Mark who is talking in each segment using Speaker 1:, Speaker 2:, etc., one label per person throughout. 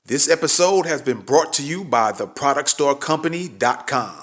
Speaker 1: This episode has been brought to you by theproductstorecompany.com.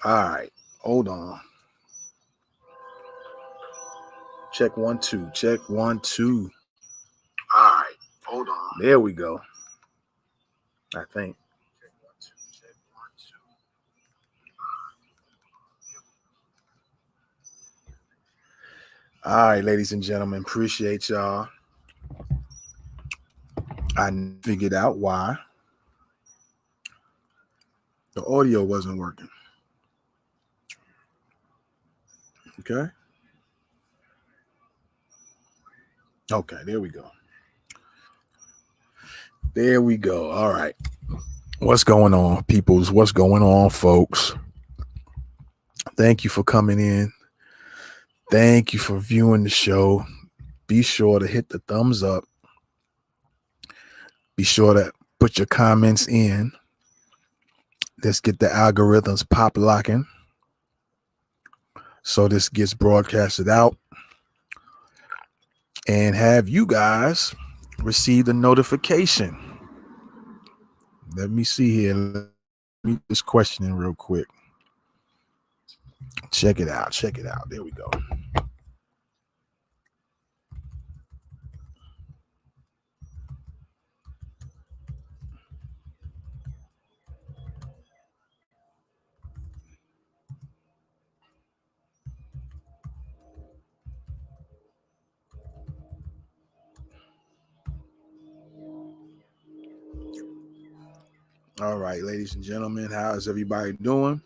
Speaker 1: All right, hold on. Check 1 2. Check 1 2. All right, hold on. There we go. I think. All right, ladies and gentlemen, appreciate y'all. I figured out why the audio wasn't working. Okay. Okay, there we go. There we go. All right. What's going on, peoples? What's going on, folks? Thank you for coming in. Thank you for viewing the show. Be sure to hit the thumbs up. Be sure to put your comments in. Let's get the algorithms pop locking so this gets broadcasted out and have you guys receive the notification. Let me see here. Let me this questioning real quick. Check it out. Check it out. There we go. All right, ladies and gentlemen, how is everybody doing?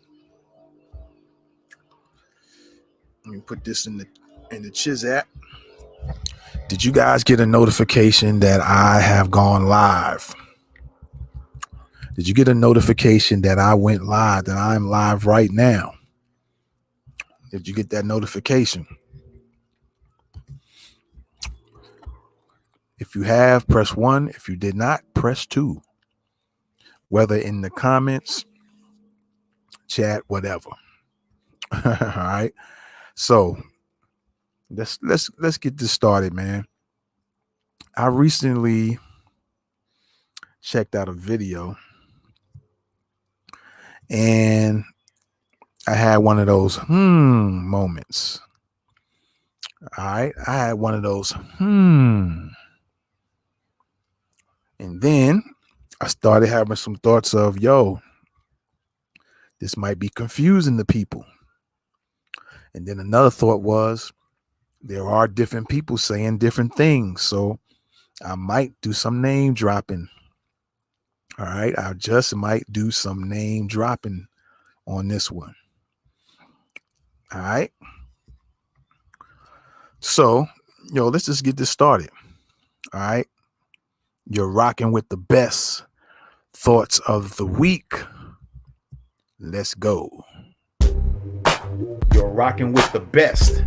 Speaker 1: Let me put this in the Chiz app. Did you guys get a notification that I have gone live? Did you get a notification that I went live, that I'm live right now? Did you get that notification? If you have, press 1. If you did not, press 2. Whether in the comments, chat, whatever. All right. So let's get this started, man. I recently checked out a video and I had one of those moments. All right. I had one of those And then I started having some thoughts of, this might be confusing to people. And then another thought was, there are different people saying different things. So I might do some name dropping. All right. I just might do some name dropping on this one. All right. So, let's just get this started. All right. You're rocking with the best thoughts of the week. Let's go. You're rocking with the best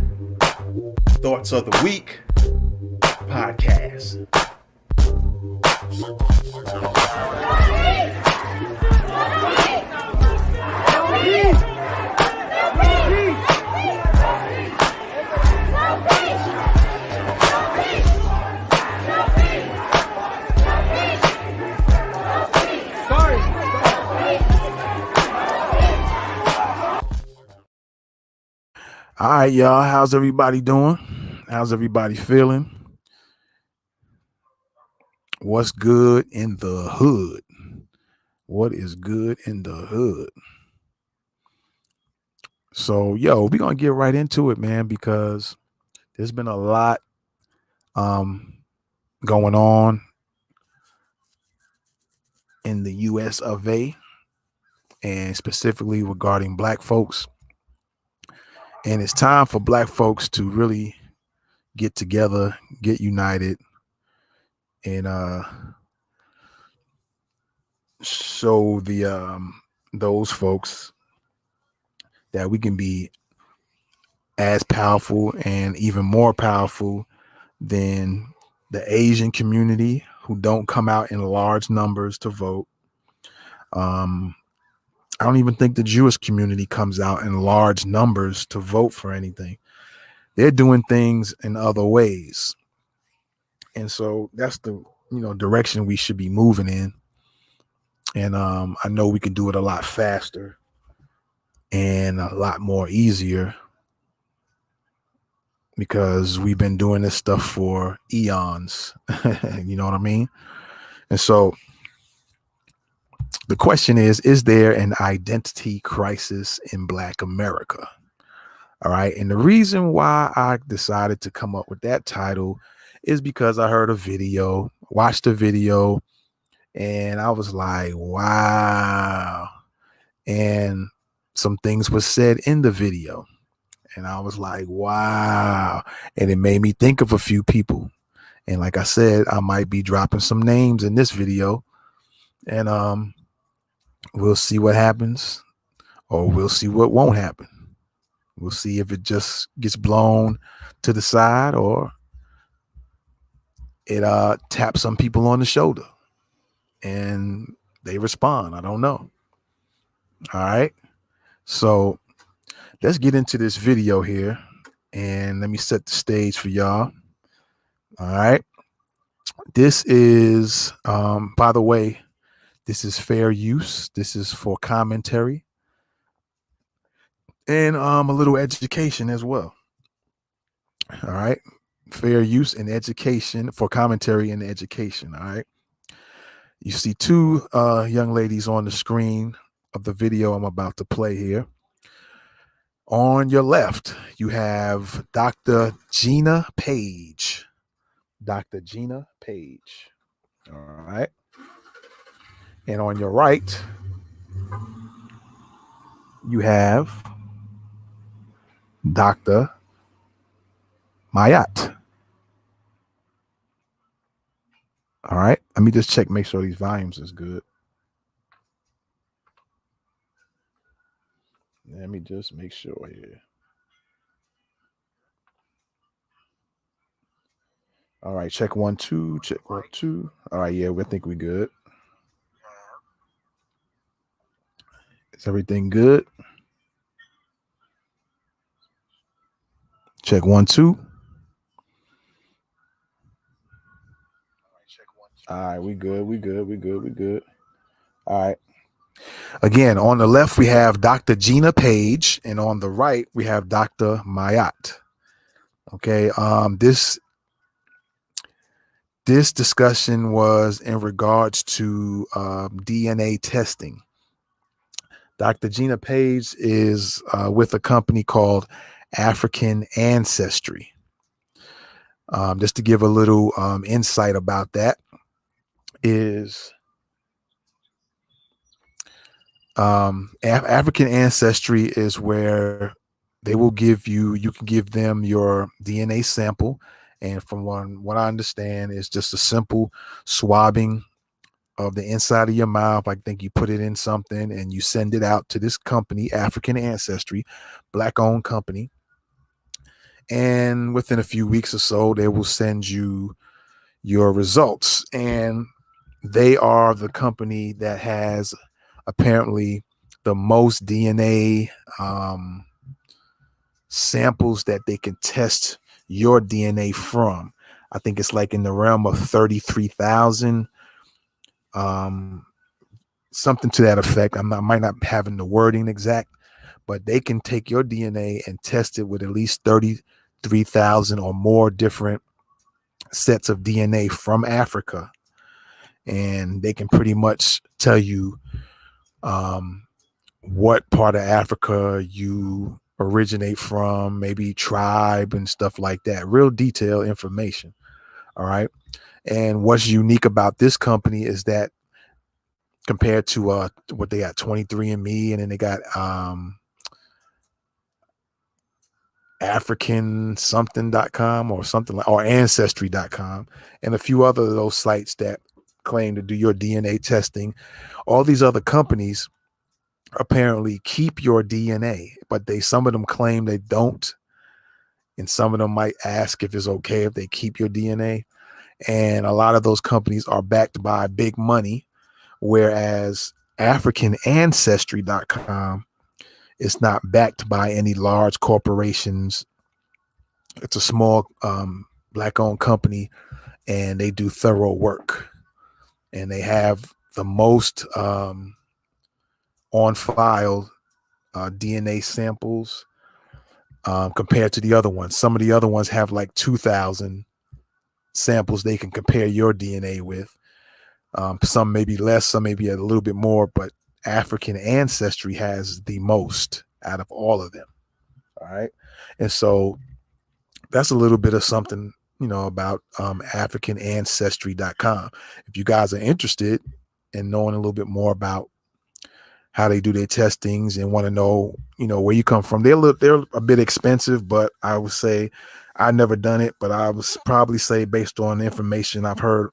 Speaker 1: thoughts of the week podcast. All right, y'all. How's everybody doing? How's everybody feeling? What's good in the hood? What is good in the hood? So, we're going to get right into it, man, because there's been a lot going on in the US of A, and specifically regarding Black folks. And it's time for Black folks to really get together, get united, and show those folks that we can be as powerful and even more powerful than the Asian community, who don't come out in large numbers to vote. I don't even think the Jewish community comes out in large numbers to vote for anything. They're doing things in other ways. And so that's the direction we should be moving in. And I know we can do it a lot faster and a lot more easier, because we've been doing this stuff for eons. You know what I mean? And so the question is there an identity crisis in Black America? All right. And the reason why I decided to come up with that title is because I heard a video, watched a video, and I was like, wow. And some things were said in the video, and I was like, wow. And it made me think of a few people. And like I said, I might be dropping some names in this video, and we'll see what happens, or we'll see what won't happen. We'll see if it just gets blown to the side, or it taps some people on the shoulder and they respond. I don't know. All right. So let's get into this video here, and let me set the stage for y'all. All right. This is, by the way, this is fair use. This is for commentary and a little education as well. All right. Fair use and education, for commentary and education. All right. You see two young ladies on the screen of the video I'm about to play here. On your left, you have Dr. Gina Page. Dr. Gina Page. All right. And on your right, you have Dr. Mayat. All right. Let me just check, make sure these volumes is good. Let me just make sure here. All right, check 1 2, check 1 2. All right, yeah, we think we good. Is everything good? Check 1 2. All right, we good. We good. We good. We good. All right. Again, on the left we have Dr. Gina Page, and on the right we have Dr. Mayat. Okay. This discussion was in regards to DNA testing. Dr. Gina Page is with a company called African Ancestry. Just to give a little insight about that is African Ancestry is where they will give you can give them your DNA sample. And from what I understand is just a simple swabbing of the inside of your mouth. I think you put it in something and you send it out to this company, African Ancestry, Black owned company. And within a few weeks or so, they will send you your results. And they are the company that has apparently the most DNA samples that they can test your DNA from. I think it's like in the realm of 33,000, something to that effect. I might not having the wording exact, but they can take your DNA and test it with at least 33,000 or more different sets of DNA from Africa. And they can pretty much tell you what part of Africa you originate from, maybe tribe and stuff like that. Real detailed information. All right. And what's unique about this company is that compared to what they got 23andMe, and then they got African something.com or something like, or ancestry.com, and a few other of those sites that claim to do your DNA testing. All these other companies apparently keep your DNA, but some of them claim they don't, and some of them might ask if it's okay if they keep your DNA. And a lot of those companies are backed by big money, whereas AfricanAncestry.com is not backed by any large corporations. It's a small Black-owned company, and they do thorough work, and they have the most on file DNA samples compared to the other ones. Some of the other ones have like 2,000 samples they can compare your DNA with. Some may be less, some may be a little bit more, but African Ancestry has the most out of all of them. All right. And so that's a little bit of something, about AfricanAncestry.com. If you guys are interested in knowing a little bit more about how they do their testings and want to know, where you come from, they're a bit expensive, but I would say I've never done it, but I would probably say based on the information I've heard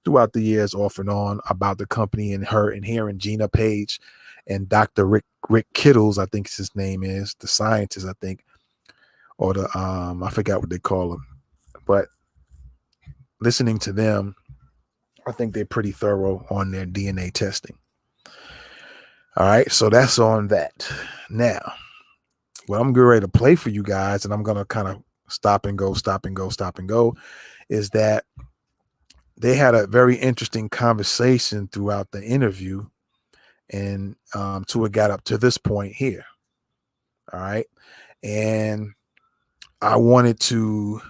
Speaker 1: throughout the years off and on about the company and hearing Gina Page and Dr. Rick Kittles, I think his name is, the scientist, I think, or the I forgot what they call him, but listening to them, I think they're pretty thorough on their DNA testing. All right, so that's on that. Now, what I'm getting ready to play for you guys, and I'm gonna kind of stop and go, is that they had a very interesting conversation throughout the interview, and till it got up to this point here. All right, and I wanted to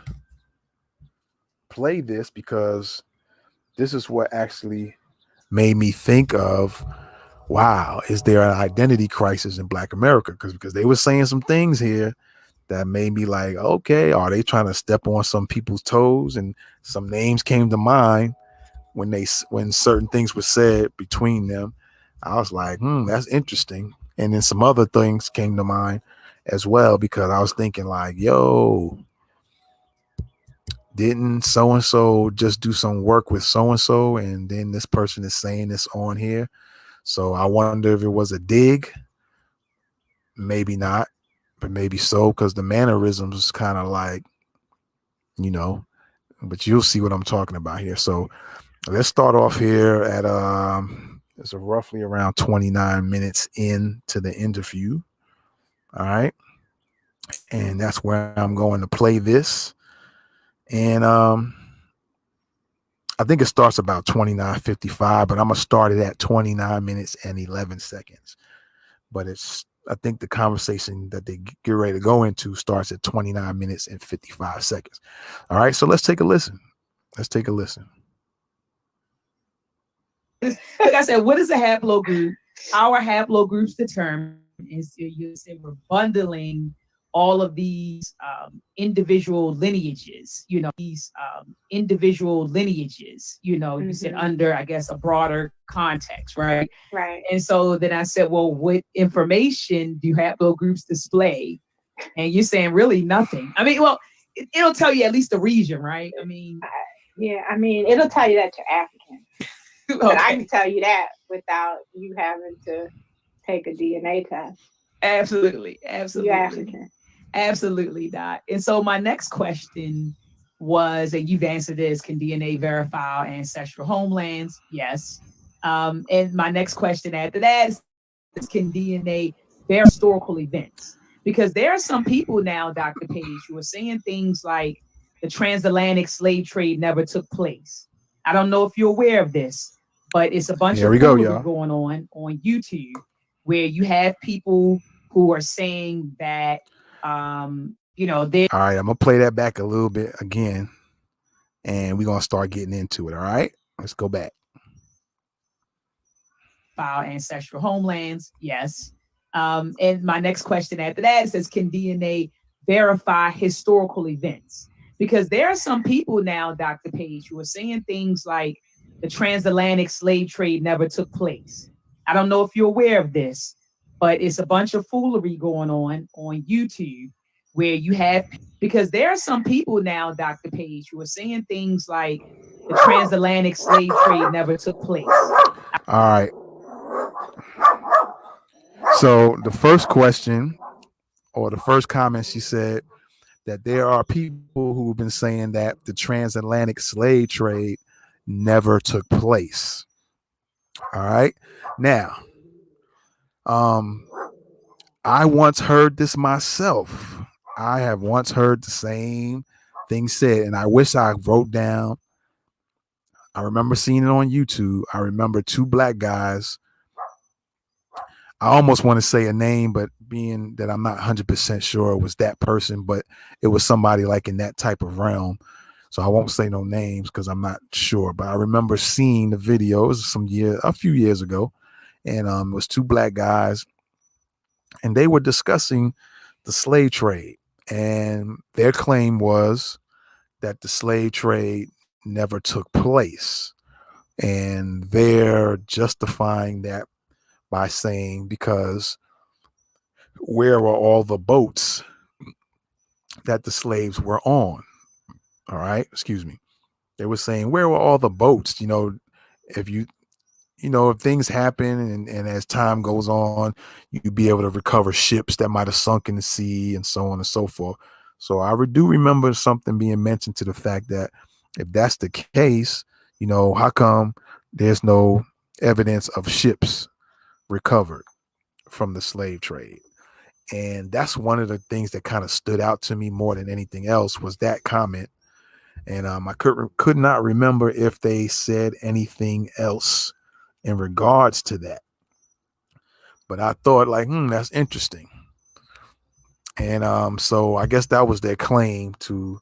Speaker 1: play this because this is what actually made me think of, wow, is there an identity crisis in Black America? Because they were saying some things here that made me like, okay, are they trying to step on some people's toes? And some names came to mind when certain things were said between them. I was like, that's interesting. And then some other things came to mind as well, because I was thinking like, yo, didn't so-and-so just do some work with so-and-so, and then this person is saying this on here? So I wonder if it was a dig, maybe not, but maybe so, because the mannerisms is kind of like, but you'll see what I'm talking about here. So let's start off here at it's roughly around 29 minutes into the interview. All right. And that's where I'm going to play this. And I think it starts about 29:55, but I'm gonna start it at 29 minutes and 11 seconds. But I think the conversation that they get ready to go into starts at 29 minutes and 55 seconds. All right, so let's take a listen.
Speaker 2: Like I said, what is a haplogroup? Our haplogroups determine is you say we're bundling all of these individual lineages, you said under, I guess, a broader context, right?
Speaker 3: Right.
Speaker 2: And so then I said, well, what information do haplogroups display? And you're saying really nothing. I mean, well, it'll tell you at least the region, right? I mean,
Speaker 3: it'll tell you that you're African.
Speaker 2: okay.
Speaker 3: But I can tell you that without you having to take a DNA test.
Speaker 2: Absolutely.
Speaker 3: You're African.
Speaker 2: Absolutely not. And so my next question was, and you've answered this, can DNA verify our ancestral homelands? Yes. And my next question after that is, can DNA verify historical events? Because there are some people now, Dr. Page, who are saying things like the transatlantic slave trade never took place. I don't know if you're aware of this, but it's a bunch of foolery going on YouTube where you have people who are saying that, they
Speaker 1: all right, I'm gonna play that back a little bit again, and we're gonna start getting into it. All right, let's go back.
Speaker 2: Our ancestral homelands, yes. And my next question after that says, can DNA verify historical events? Because there are some people now, Dr. Page, who are saying things like the transatlantic slave trade never took place. I don't know if you're aware of this, but it's a bunch of foolery going on YouTube where you have, because there are some people now, Dr. Page, who are saying things like the transatlantic slave trade never took place.
Speaker 1: All right. So the first question or the first comment, she said that there are people who've been saying that the transatlantic slave trade never took place. All right. Now, I once heard this myself. I have once heard the same thing said, and I wish I wrote down. I remember seeing it on YouTube. I remember two black guys. I almost want to say a name, but being that I'm not 100% sure it was that person, but it was somebody like in that type of realm. So I won't say no names because I'm not sure. But I remember seeing the video. It was a few years ago, and it was two black guys, and they were discussing the slave trade, and their claim was that the slave trade never took place, and they're justifying that by saying, because where were all the boats that the slaves were on? All right, excuse me. They were saying, where were all the boats? If if things happen and as time goes on, you'd be able to recover ships that might have sunk in the sea and so on and so forth. So I do remember something being mentioned to the fact that if that's the case, how come there's no evidence of ships recovered from the slave trade? And that's one of the things that kind of stood out to me more than anything else was that comment. And I could not remember if they said anything else in regards to that. But I thought that's interesting. And so I guess that was their claim to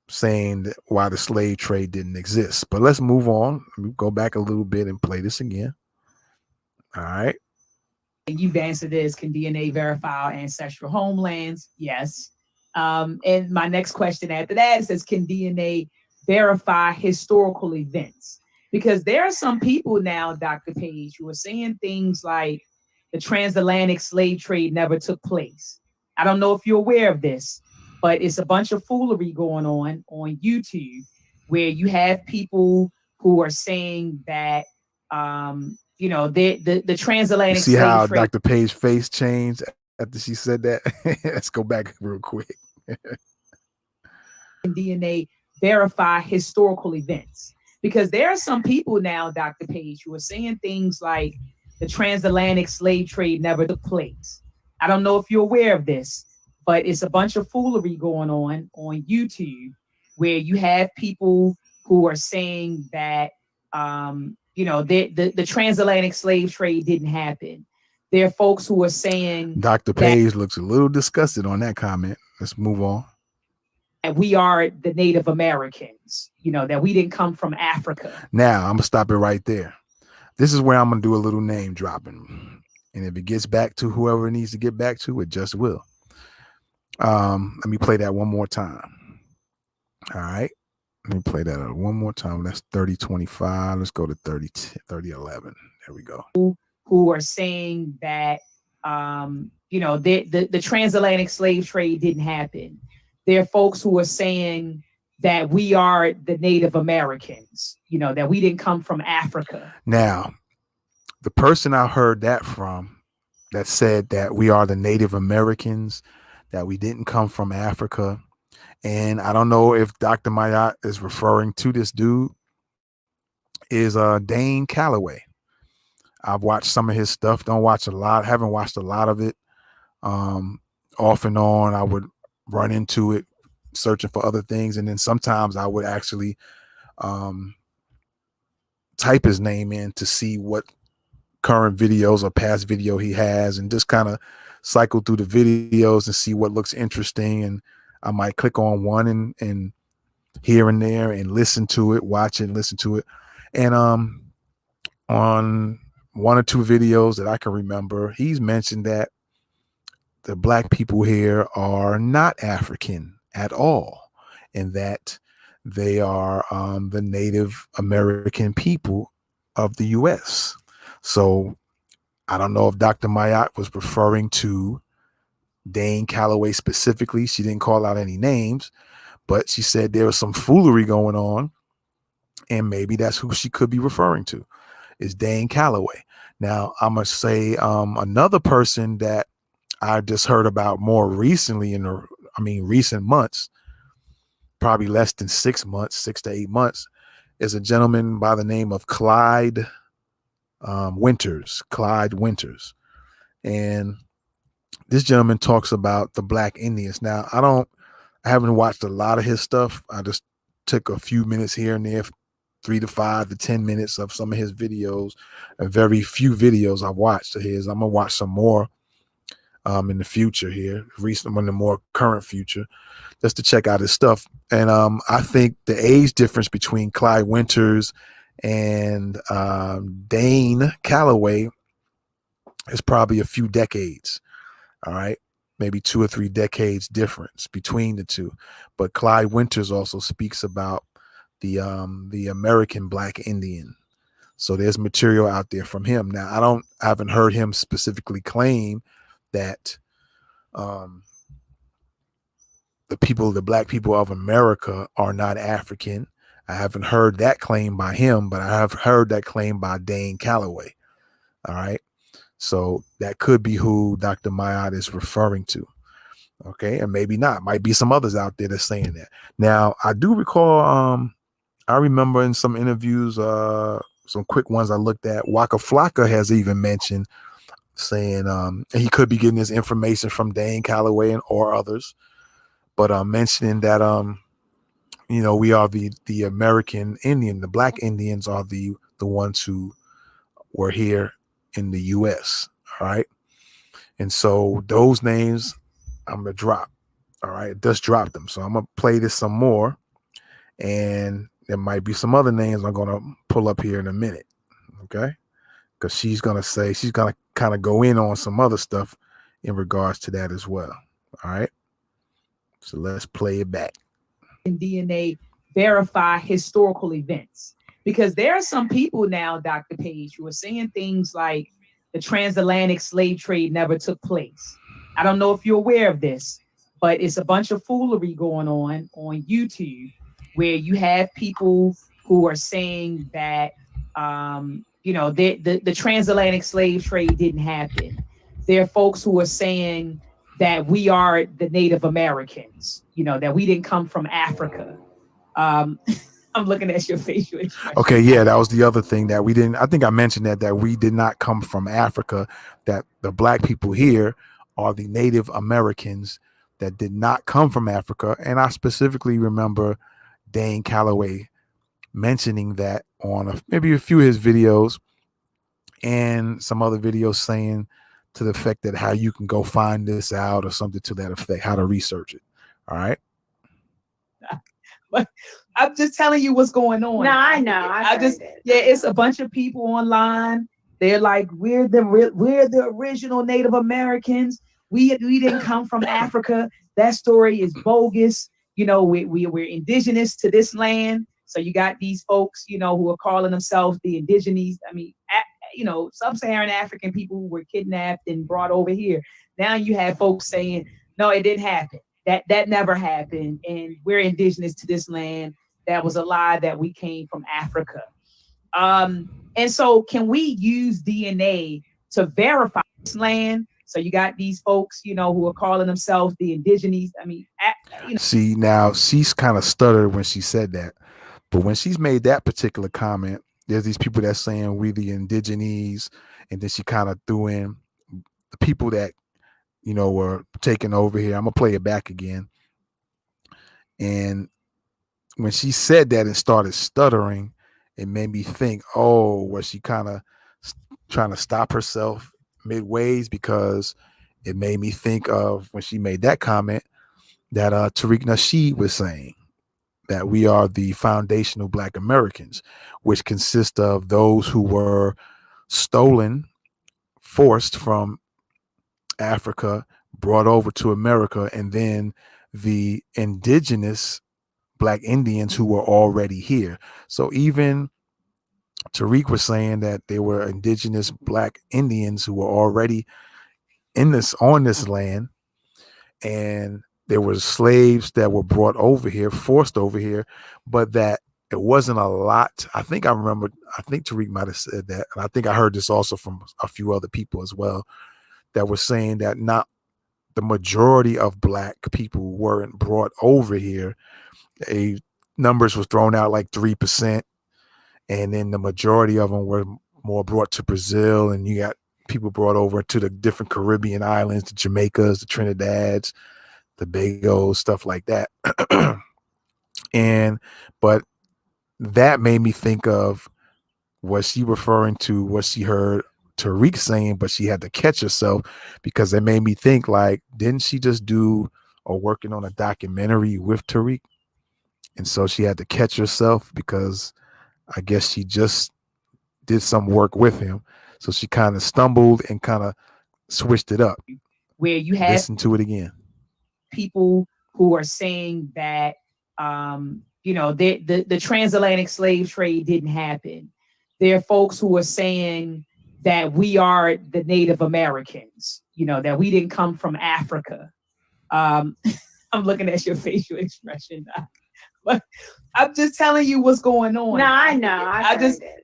Speaker 1: saying that why the slave trade didn't exist. But let's move on. Let me go back a little bit and play this again. All right.
Speaker 2: You've answered this, can DNA verify our ancestral homelands? Yes. And my next question after that says, can DNA verify historical events? Because there are some people now, Dr. Page, who are saying things like the transatlantic slave trade never took place. I don't know if you're aware of this, but it's a bunch of foolery going on YouTube where you have people who are saying that, the transatlantic.
Speaker 1: You see how Dr. Page's face changed after she said that? Let's go back real quick.
Speaker 2: DNA verify historical events, because there are some people now, Dr. Page, who are saying things like the transatlantic slave trade never took place. I don't know if you're aware of this, but it's a bunch of foolery going on YouTube, where you have people who are saying that the transatlantic slave trade didn't happen. There are folks who are saying
Speaker 1: Dr.
Speaker 2: that
Speaker 1: Page looks a little disgusted on that comment. Let's move on.
Speaker 2: we are the Native Americans, that we didn't come from Africa.
Speaker 1: Now, I'm going to stop it right there. This is where I'm going to do a little name dropping. And if it gets back to whoever it needs to get back to, it just will. Let me play that one more time. All right. Let me play that one more time. That's 3025. Let's go to 3011. There we go.
Speaker 2: Who are saying that, the transatlantic slave trade didn't happen. There are folks who are saying that we are the Native Americans, that we didn't come from Africa.
Speaker 1: Now, the person I heard that from that said that we are the Native Americans, that we didn't come from Africa. And I don't know if Dr. Mayat is referring to this dude, is Dane Calloway. I've watched some of his stuff, don't watch a lot, haven't watched a lot of it. Off and on, I would run into it searching for other things. And then sometimes I would actually type his name in to see what current videos or past video he has, and just kind of cycle through the videos and see what looks interesting. And I might click on one and here and there and listen to it, watch it, listen to it. And on one or two videos that I can remember, he's mentioned that the black people here are not African at all, and that they are the Native American people of the U.S. So I don't know if Dr. Mayat was referring to Dane Calloway specifically. She didn't call out any names, but she said there was some foolery going on, and maybe that's who she could be referring to, is Dane Calloway. Now, I'm going to say another person that I just heard about more recently recent months, probably less than 6 months, 6 to 8 months, is a gentleman by the name of Clyde Winters. And this gentleman talks about the Black Indians. Now, I haven't watched a lot of his stuff. I just took a few minutes here and there, 3 to 5 to 10 minutes of some of his videos, and very few videos I've watched of his. I'm gonna watch some more in the future here, in the more current future, just to check out his stuff. And I think the age difference between Clyde Winters and Dane Calloway is probably a few decades. All right, maybe 2 or 3 decades difference between the two. But Clyde Winters also speaks about the American Black Indian. So there's material out there from him. Now, I haven't heard him specifically claim that the Black people of America are not African. I haven't heard that claim by him, but I have heard that claim by Dane Calloway. All right. So that could be who Dr. Mayat is referring to. Okay. And maybe not. Might be some others out there that's saying that. Now, I do recall, I remember in some interviews, some quick ones I looked at, Waka Flocka has even mentioned saying he could be getting his information from Dane Calloway or others, but mentioning that we are the American Indian, the Black Indians are the ones who were here in the U.S. All right, and so those names I'm gonna drop. All right, just drop them. So I'm gonna play this some more, and there might be some other names I'm gonna pull up here in a minute. Okay. Because she's going to kind of go in on some other stuff in regards to that as well. All right. So let's play it back.
Speaker 2: DNA verify historical events, because there are some people now, Dr. Page, who are saying things like the transatlantic slave trade never took place. I don't know if you're aware of this, but it's a bunch of foolery going on YouTube, where you have people who are saying that, the transatlantic slave trade didn't happen. There are folks who are saying that we are the Native Americans, that we didn't come from Africa. Um, I'm looking at your facial
Speaker 1: Okay,
Speaker 2: expression.
Speaker 1: yeah, that was the other thing that we didn't. I think I mentioned that we did not come from Africa. That the black people here are the Native Americans that did not come from Africa. And I specifically remember Dane Calloway mentioning that on maybe a few of his videos and some other videos, saying to the effect that how you can go find this out or something to that effect, how to research it. All right.
Speaker 2: But I'm just telling you what's going on.
Speaker 3: No, I know.
Speaker 2: Yeah, it's a bunch of people online. They're like, we're the original Native Americans. We didn't come from Africa. That story is bogus. We're indigenous to this land. So you got these folks, who are calling themselves the indigenous. I mean, sub-Saharan African people who were kidnapped and brought over here. Now you have folks saying, no, it didn't happen. That never happened, and we're indigenous to this land. That was a lie that we came from Africa. And so can we use DNA to verify this land? So you got these folks, who are calling themselves the indigenous. I mean,
Speaker 1: See, now she's kind of stuttered when she said that, but when she's made that particular comment, there's these people that's saying we the indigenes, and then she kind of threw in the people that were taking over here. I'm gonna play it back again. And when she said that and started stuttering, it made me think, oh, was she kind of trying to stop herself midways? Because it made me think of when she made that comment that Tariq Nasheed was saying that we are the foundational Black Americans, which consist of those who were stolen, forced from Africa, brought over to America, and then the indigenous Black Indians who were already here. So even Tariq was saying that they were indigenous Black Indians who were already on this land, and there were slaves that were brought over here, forced over here, but that it wasn't a lot. I think Tariq might have said that, and I think I heard this also from a few other people as well, that were saying that not the majority of Black people weren't brought over here. Numbers was thrown out like 3%, and then the majority of them were more brought to Brazil, and you got people brought over to the different Caribbean islands, the Jamaicas, the Trinidadians, the Bagos, stuff like that. But that made me think of, was she referring to what she heard Tariq saying, but she had to catch herself, because it made me think, like, didn't she just do or working on a documentary with Tariq? And so she had to catch herself, because I guess she just did some work with him. So she kind of stumbled and kind of switched it up.
Speaker 2: where you have
Speaker 1: Listen to it again.
Speaker 2: people who are saying that the transatlantic slave trade didn't happen. There are folks who are saying that we are the Native Americans, that we didn't come from Africa. Um, I'm looking at your facial expression. But I'm just telling you what's going on.
Speaker 3: No, I know.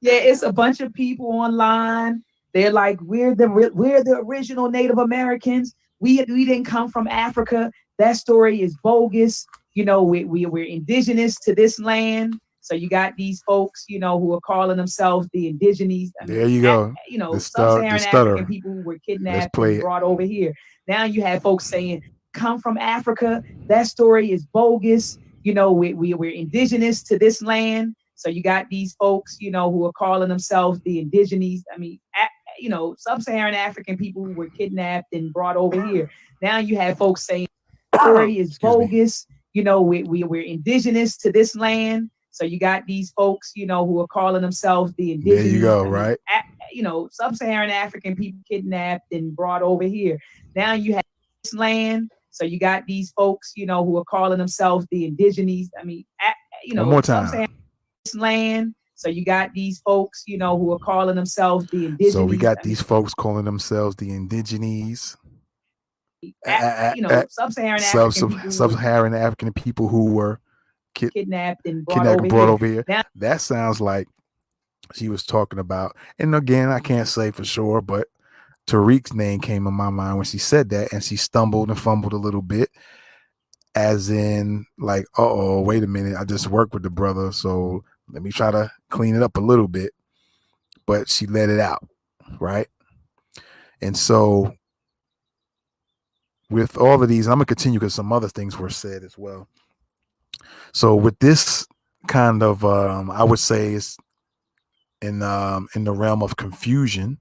Speaker 2: It's a bunch of people online. They're like, we're the original Native Americans. We didn't come from Africa. That story is bogus. We're indigenous to this land. So you got these folks, who are calling themselves the indigenous.
Speaker 1: There you go.
Speaker 2: Sub-Saharan African people who were kidnapped and brought over here. Now you have folks saying, come from Africa. That story is bogus. We're indigenous to this land. So you got these folks, who are calling themselves the indigenous. I mean, sub-Saharan African people who were kidnapped and brought over here. Now you have folks saying the story is bogus. We're indigenous to this land. So you got these folks, who are calling themselves the indigenous.
Speaker 1: There you go, right?
Speaker 2: Sub-Saharan African people kidnapped and brought over here. Now you have this land. So you got these folks, who are calling themselves the indigenous. I mean,
Speaker 1: one more time.
Speaker 2: Land. So you got these folks, who are calling themselves the indigenous.
Speaker 1: So we got these folks calling themselves the indigenous. Sub-Saharan African people who were
Speaker 2: kidnapped and
Speaker 1: brought over here. That sounds like she was talking about, and again, I can't say for sure, but Tariq's name came in my mind when she said that, and she stumbled and fumbled a little bit, as in like, oh, wait a minute, I just worked with the brother, so let me try to clean it up a little bit. But she let it out, right? And so with all of these, I'm gonna continue because some other things were said as well. So with this kind of, I would say it's in the realm of confusion.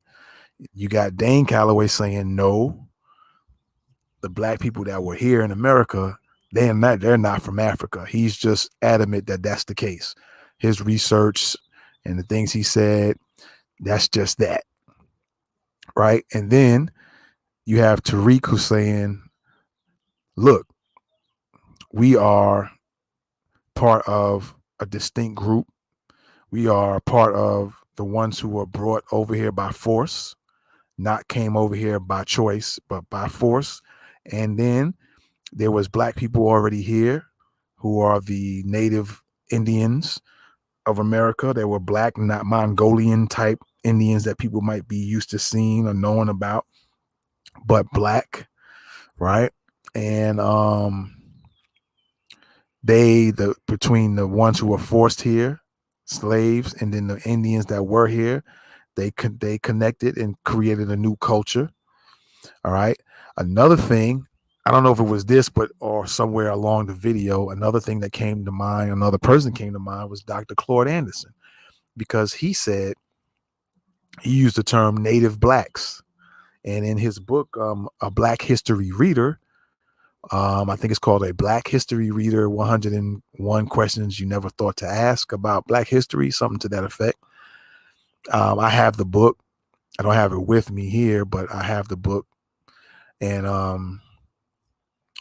Speaker 1: You got Dane Calloway saying no, the black people that were here in America, they're not from Africa. He's just adamant that that's the case. His research and the things he said, that's just that, right? And then you have Tariq who's saying, look, we are part of a distinct group. We are part of the ones who were brought over here by force, not came over here by choice, but by force. And then there was black people already here who are the native Indians of America. They were black, not Mongolian type Indians that people might be used to seeing or knowing about, but black, right? And between the ones who were forced here, slaves, and then the Indians that were here, they connected and created a new culture. All right. Another thing, I don't know if it was this, but or somewhere along the video, another thing that came to mind, another person came to mind was Dr. Claude Anderson, because he said he used the term native blacks. And in his book, A Black History Reader, I think it's called A Black History Reader, 101 Questions You Never Thought to Ask About Black History, something to that effect. I have the book. I don't have it with me here, but I have the book. And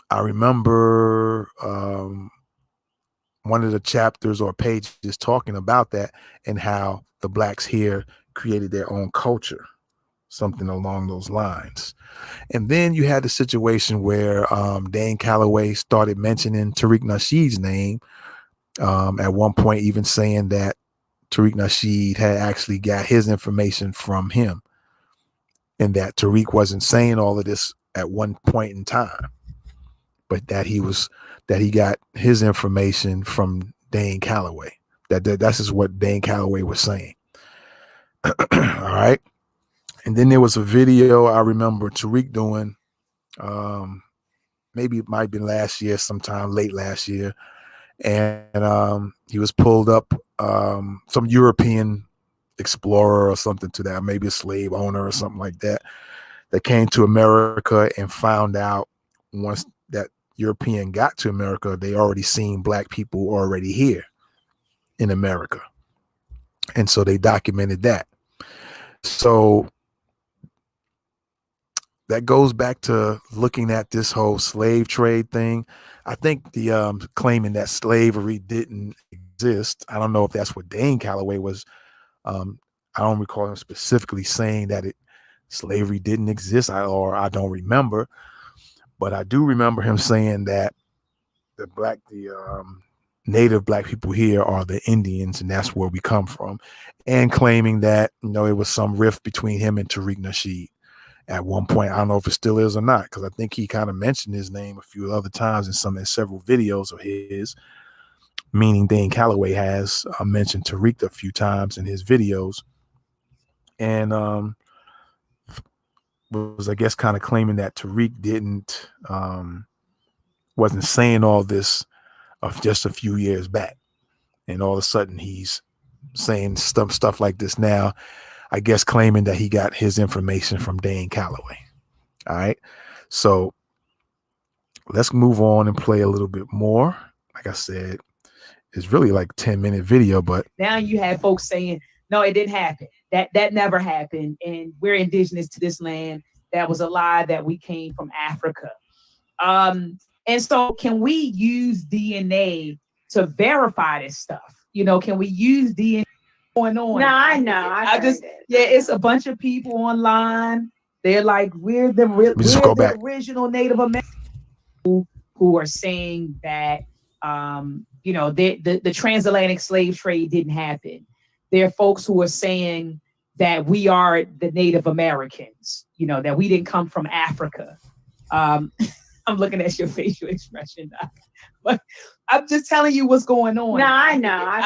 Speaker 1: I remember one of the chapters or pages talking about that and how the blacks here created their own culture, something along those lines. And then you had the situation where Dane Calloway started mentioning Tariq Nasheed's name, at one point even saying that Tariq Nasheed had actually got his information from him, and that Tariq wasn't saying all of this at one point in time, but that he got his information from Dane Calloway. That's just what Dane Calloway was saying. All right. And then there was a video I remember Tariq doing, maybe it might have been last year, sometime late last year. And he was pulled up, some European explorer or something to that, maybe a slave owner or something like that, that came to America and found out once that European got to America, they already seen black people already here in America. And so they documented that. So that goes back to looking at this whole slave trade thing. I think the claiming that slavery didn't exist. I don't know if that's what Dane Calloway was. I don't recall him specifically saying that slavery didn't exist, or I don't remember. But I do remember him saying that the native black people here are the Indians, and that's where we come from, and claiming that it was some rift between him and Tariq Nasheed at one point. I don't know if it still is or not, because I think he kind of mentioned his name a few other times in several videos of his, meaning Dane Calloway has mentioned Tariq a few times in his videos, and was, I guess, kind of claiming that Tariq wasn't saying all this of just a few years back, and all of a sudden he's saying stuff like this now, I guess claiming that he got his information from Dane Calloway. All right, so let's move on and play a little bit more. Like I said, it's really like 10-minute video, but
Speaker 2: now you have folks saying, no, it didn't happen. That never happened. And we're indigenous to this land. That was a lie, that we came from Africa. And so can we use DNA to verify this stuff? Can we use DNA going on?
Speaker 3: No, I know.
Speaker 2: It's a bunch of people online. They're like, we're the original Native Americans who are saying that, the transatlantic slave trade didn't happen. There are folks who are saying that we are the Native Americans, that we didn't come from Africa. Um, I'm looking at your facial expression, Doc. But I'm just telling you what's going on.
Speaker 3: No, I know.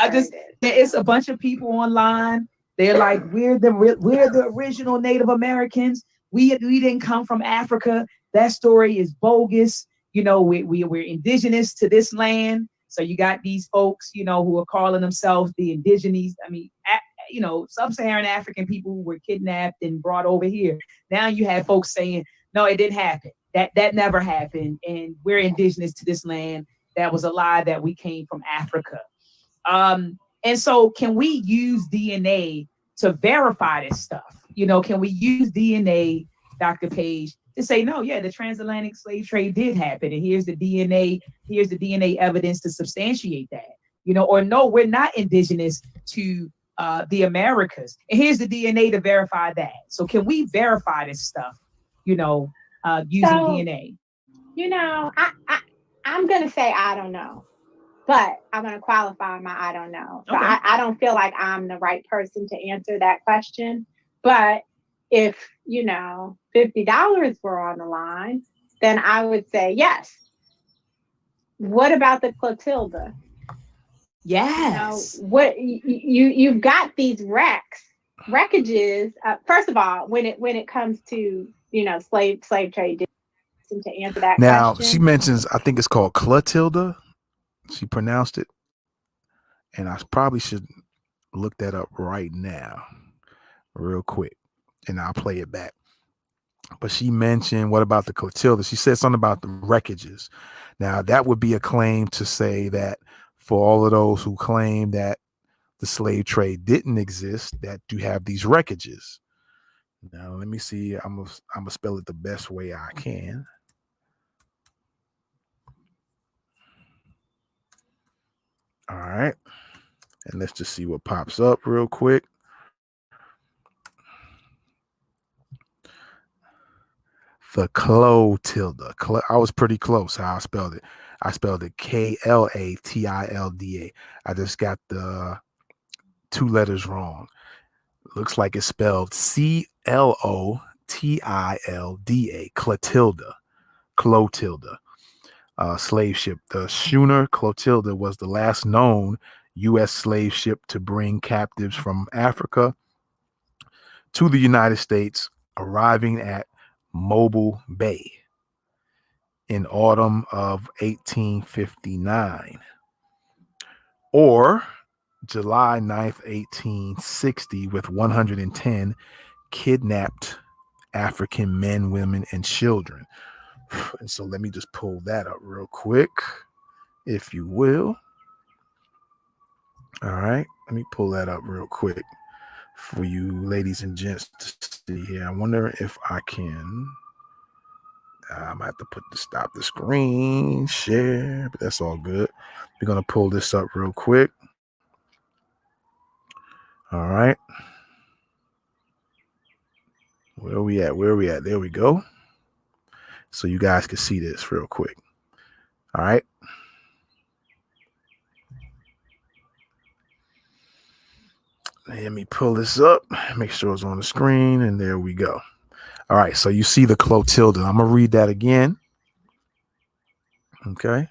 Speaker 2: It's a bunch of people online. They're like, we're the original Native Americans. We didn't come from Africa. That story is bogus. We're indigenous to this land. So you got these folks, who are calling themselves the indigenous. I mean, sub-Saharan African people who were kidnapped and brought over here. Now you have folks saying, no, it didn't happen. That never happened. And we're indigenous to this land. That was a lie that we came from Africa. And so can we use DNA to verify this stuff? Can we use DNA, Dr. Page, to say, no, yeah, the transatlantic slave trade did happen. And here's the DNA evidence to substantiate that, or no, we're not indigenous to the Americas. And here's the DNA to verify that. So can we verify this stuff, using DNA?
Speaker 3: I'm going to say, I don't know, but I'm going to qualify my, I don't know. So
Speaker 2: Okay.
Speaker 3: I don't feel like I'm the right person to answer that question. But if, $50 were on the line, then I would say yes. What about the Clotilda?
Speaker 2: Yes.
Speaker 3: What you've got these wreckages. First of all, when it comes to slave trade, to answer that
Speaker 1: now
Speaker 3: question.
Speaker 1: She mentions, I think it's called Clotilda. She pronounced it, and I probably should look that up right now, real quick, and I'll play it back. But she mentioned, what about the Clotilda? She said something about the wreckages. Now, that would be a claim to say that for all of those who claim that the slave trade didn't exist, that you have these wreckages. Now, let me see. I'm gonna spell it the best way I can. All right. And let's just see what pops up real quick. The Clotilda. I was pretty close how I spelled it. I spelled it Klatilda. I just got the two letters wrong. Looks like it's spelled Clotilda. Clotilda. Clotilda. Slave ship. The schooner Clotilda was the last known U.S. slave ship to bring captives from Africa to the United States, arriving at Mobile Bay in autumn of 1859 or July 9th, 1860, with 110 kidnapped African men, women, and children. And so let me just pull that up real quick, if you will. All right, let me pull that up real quick for you ladies and gents to see here. I wonder if I can. I might have to stop the screen share, but that's all good. We're going to pull this up real quick. All right. Where are we at? There we go. So you guys can see this real quick. All right. Let me pull this up, make sure it's on the screen, and there we go. All right, so you see the Clotilda. I'm going to read that again. Okay.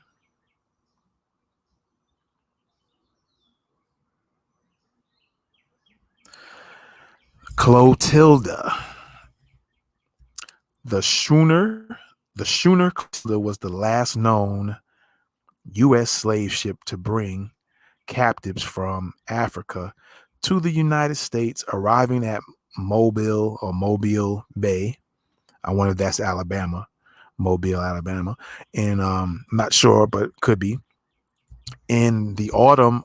Speaker 1: Clotilda. The schooner Clotilda was the last known U.S. slave ship to bring captives from Africa to the United States, arriving at Mobile Bay. I wonder if that's Alabama, Mobile, Alabama. And not sure, but could be. In the autumn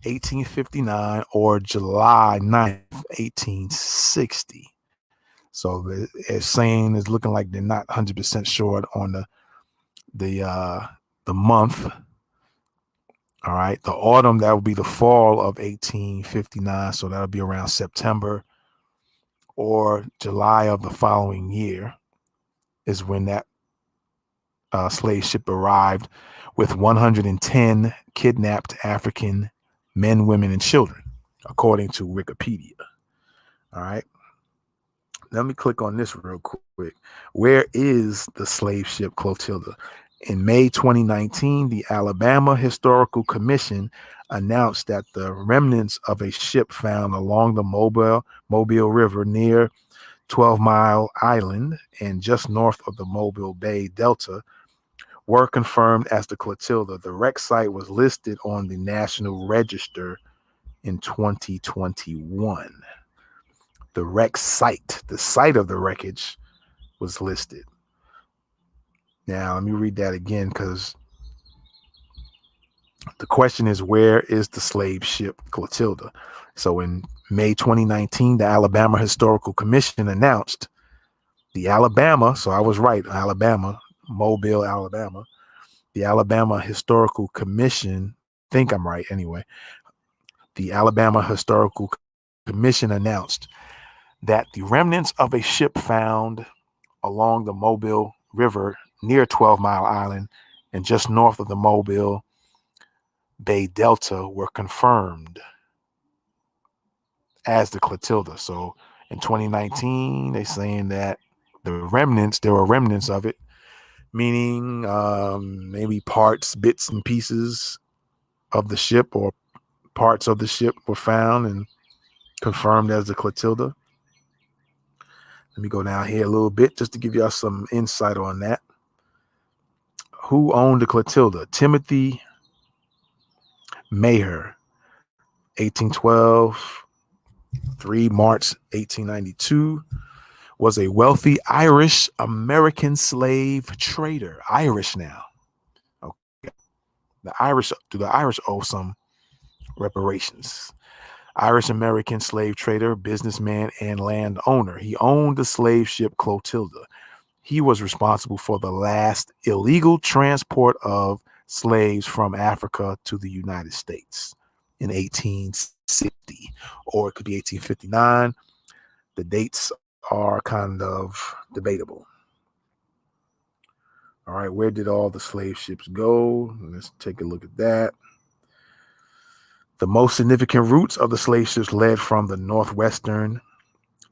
Speaker 1: 1859 or July 9th, 1860. So it's saying, it's looking like they're not 100% sure on the month. All right, the autumn, that would be the fall of 1859, so that'll be around September or July of the following year is when that slave ship arrived with 110 kidnapped African men, women, and children, according to Wikipedia. All right. Let me click on this real quick. Where is the slave ship Clotilda? In May 2019, the Alabama Historical Commission announced that the remnants of a ship found along the Mobile River near 12 Mile Island and just north of the Mobile Bay Delta were confirmed as the Clotilda. The wreck site was listed on the National Register in 2021. The wreck site, the site of the wreckage, was listed. Now, let me read that again because the question is, where is the slave ship Clotilda? So in May 2019, the Alabama Historical Commission announced the Alabama, so I was right, Alabama, Mobile, Alabama, the Alabama Historical Commission, think I'm right anyway, the Alabama Historical Commission announced that the remnants of a ship found along the Mobile River near 12 Mile Island and just north of the Mobile Bay Delta were confirmed as the Clotilda. So in 2019, they're saying that there were remnants of it, meaning maybe parts, bits and pieces of the ship or parts of the ship were found and confirmed as the Clotilda. Let me go down here a little bit just to give y'all some insight on that. Who owned the Clotilda? Timothy Maher, 1812, 3 March 1892, was a wealthy Irish American slave trader. Irish now. Okay. Do the Irish owe some reparations? Irish American slave trader, businessman, and landowner. He owned the slave ship Clotilda. He was responsible for the last illegal transport of slaves from Africa to the United States in 1860, or it could be 1859. The dates are kind of debatable. All right, where did all the slave ships go? Let's take a look at that. The most significant routes of the slave ships led from the northwestern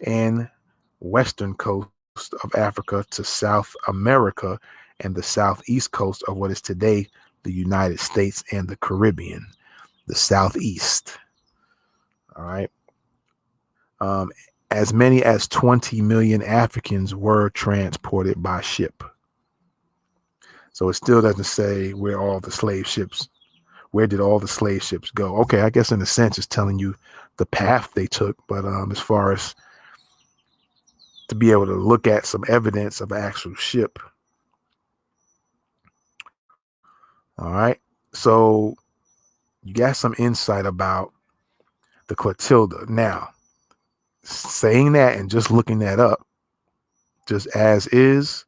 Speaker 1: and western coast of Africa to South America and the southeast coast of what is today the United States and the Caribbean, the southeast. All right. As many as 20 million Africans were transported by ship. So it still doesn't say where did all the slave ships go. Okay, I guess in a sense it's telling you the path they took, but as far as to be able to look at some evidence of an actual ship. All right. So you got some insight about the Clotilda. Now, saying that and just looking that up, just as is,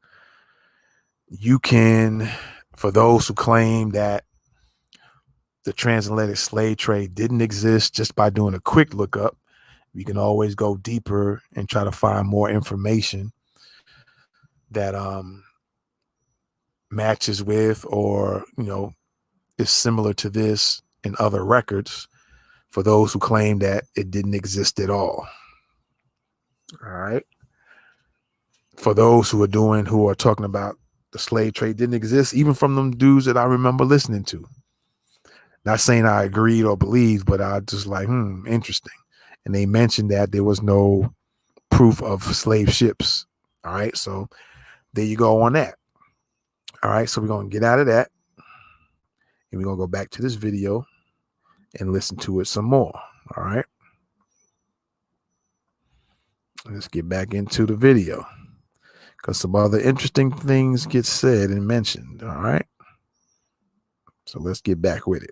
Speaker 1: you can, for those who claim that the transatlantic slave trade didn't exist, just by doing a quick lookup, you can always go deeper and try to find more information that matches with, or is similar to this in other records, for those who claim that it didn't exist at all. All right. For those who are talking about the slave trade didn't exist, even from them dudes that I remember listening to. Not saying I agreed or believed, but I just like, interesting. And they mentioned that there was no proof of slave ships. All right. So there you go on that. All right. So we're going to get out of that. And we're going to go back to this video and listen to it some more. All right. Let's get back into the video because some other interesting things get said and mentioned. All right. So let's get back with it.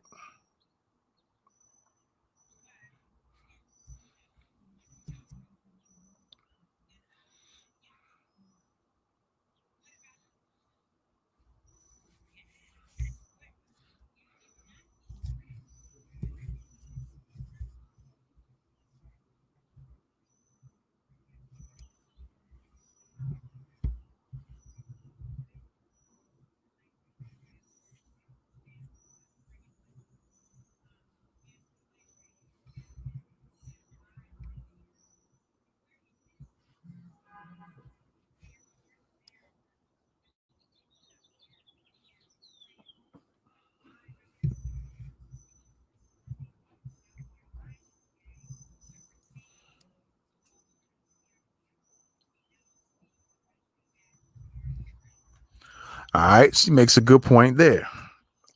Speaker 1: All right, she makes a good point there.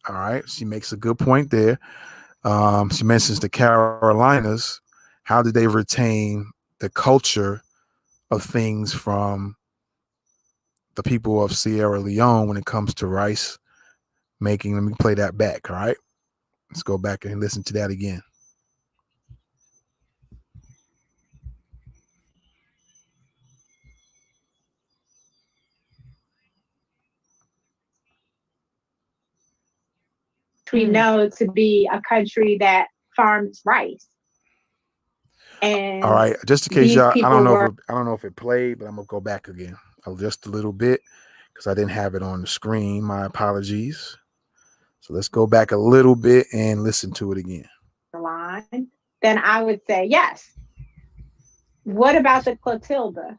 Speaker 1: All right, she makes a good point there. She mentions the Carolinas. How did they retain the culture of things from the people of Sierra Leone when it comes to rice making? Let me play that back. All right, let's go back and listen to that again.
Speaker 3: We know to be a country that farms rice. And
Speaker 1: all right, just in case
Speaker 3: these
Speaker 1: y'all,
Speaker 3: people were
Speaker 1: I don't know if it played, but I'm gonna go back again just a little bit because I didn't have it on the screen. My apologies. So let's go back a little bit and listen to it again.
Speaker 3: line, then I would say yes. What about the Clotilda?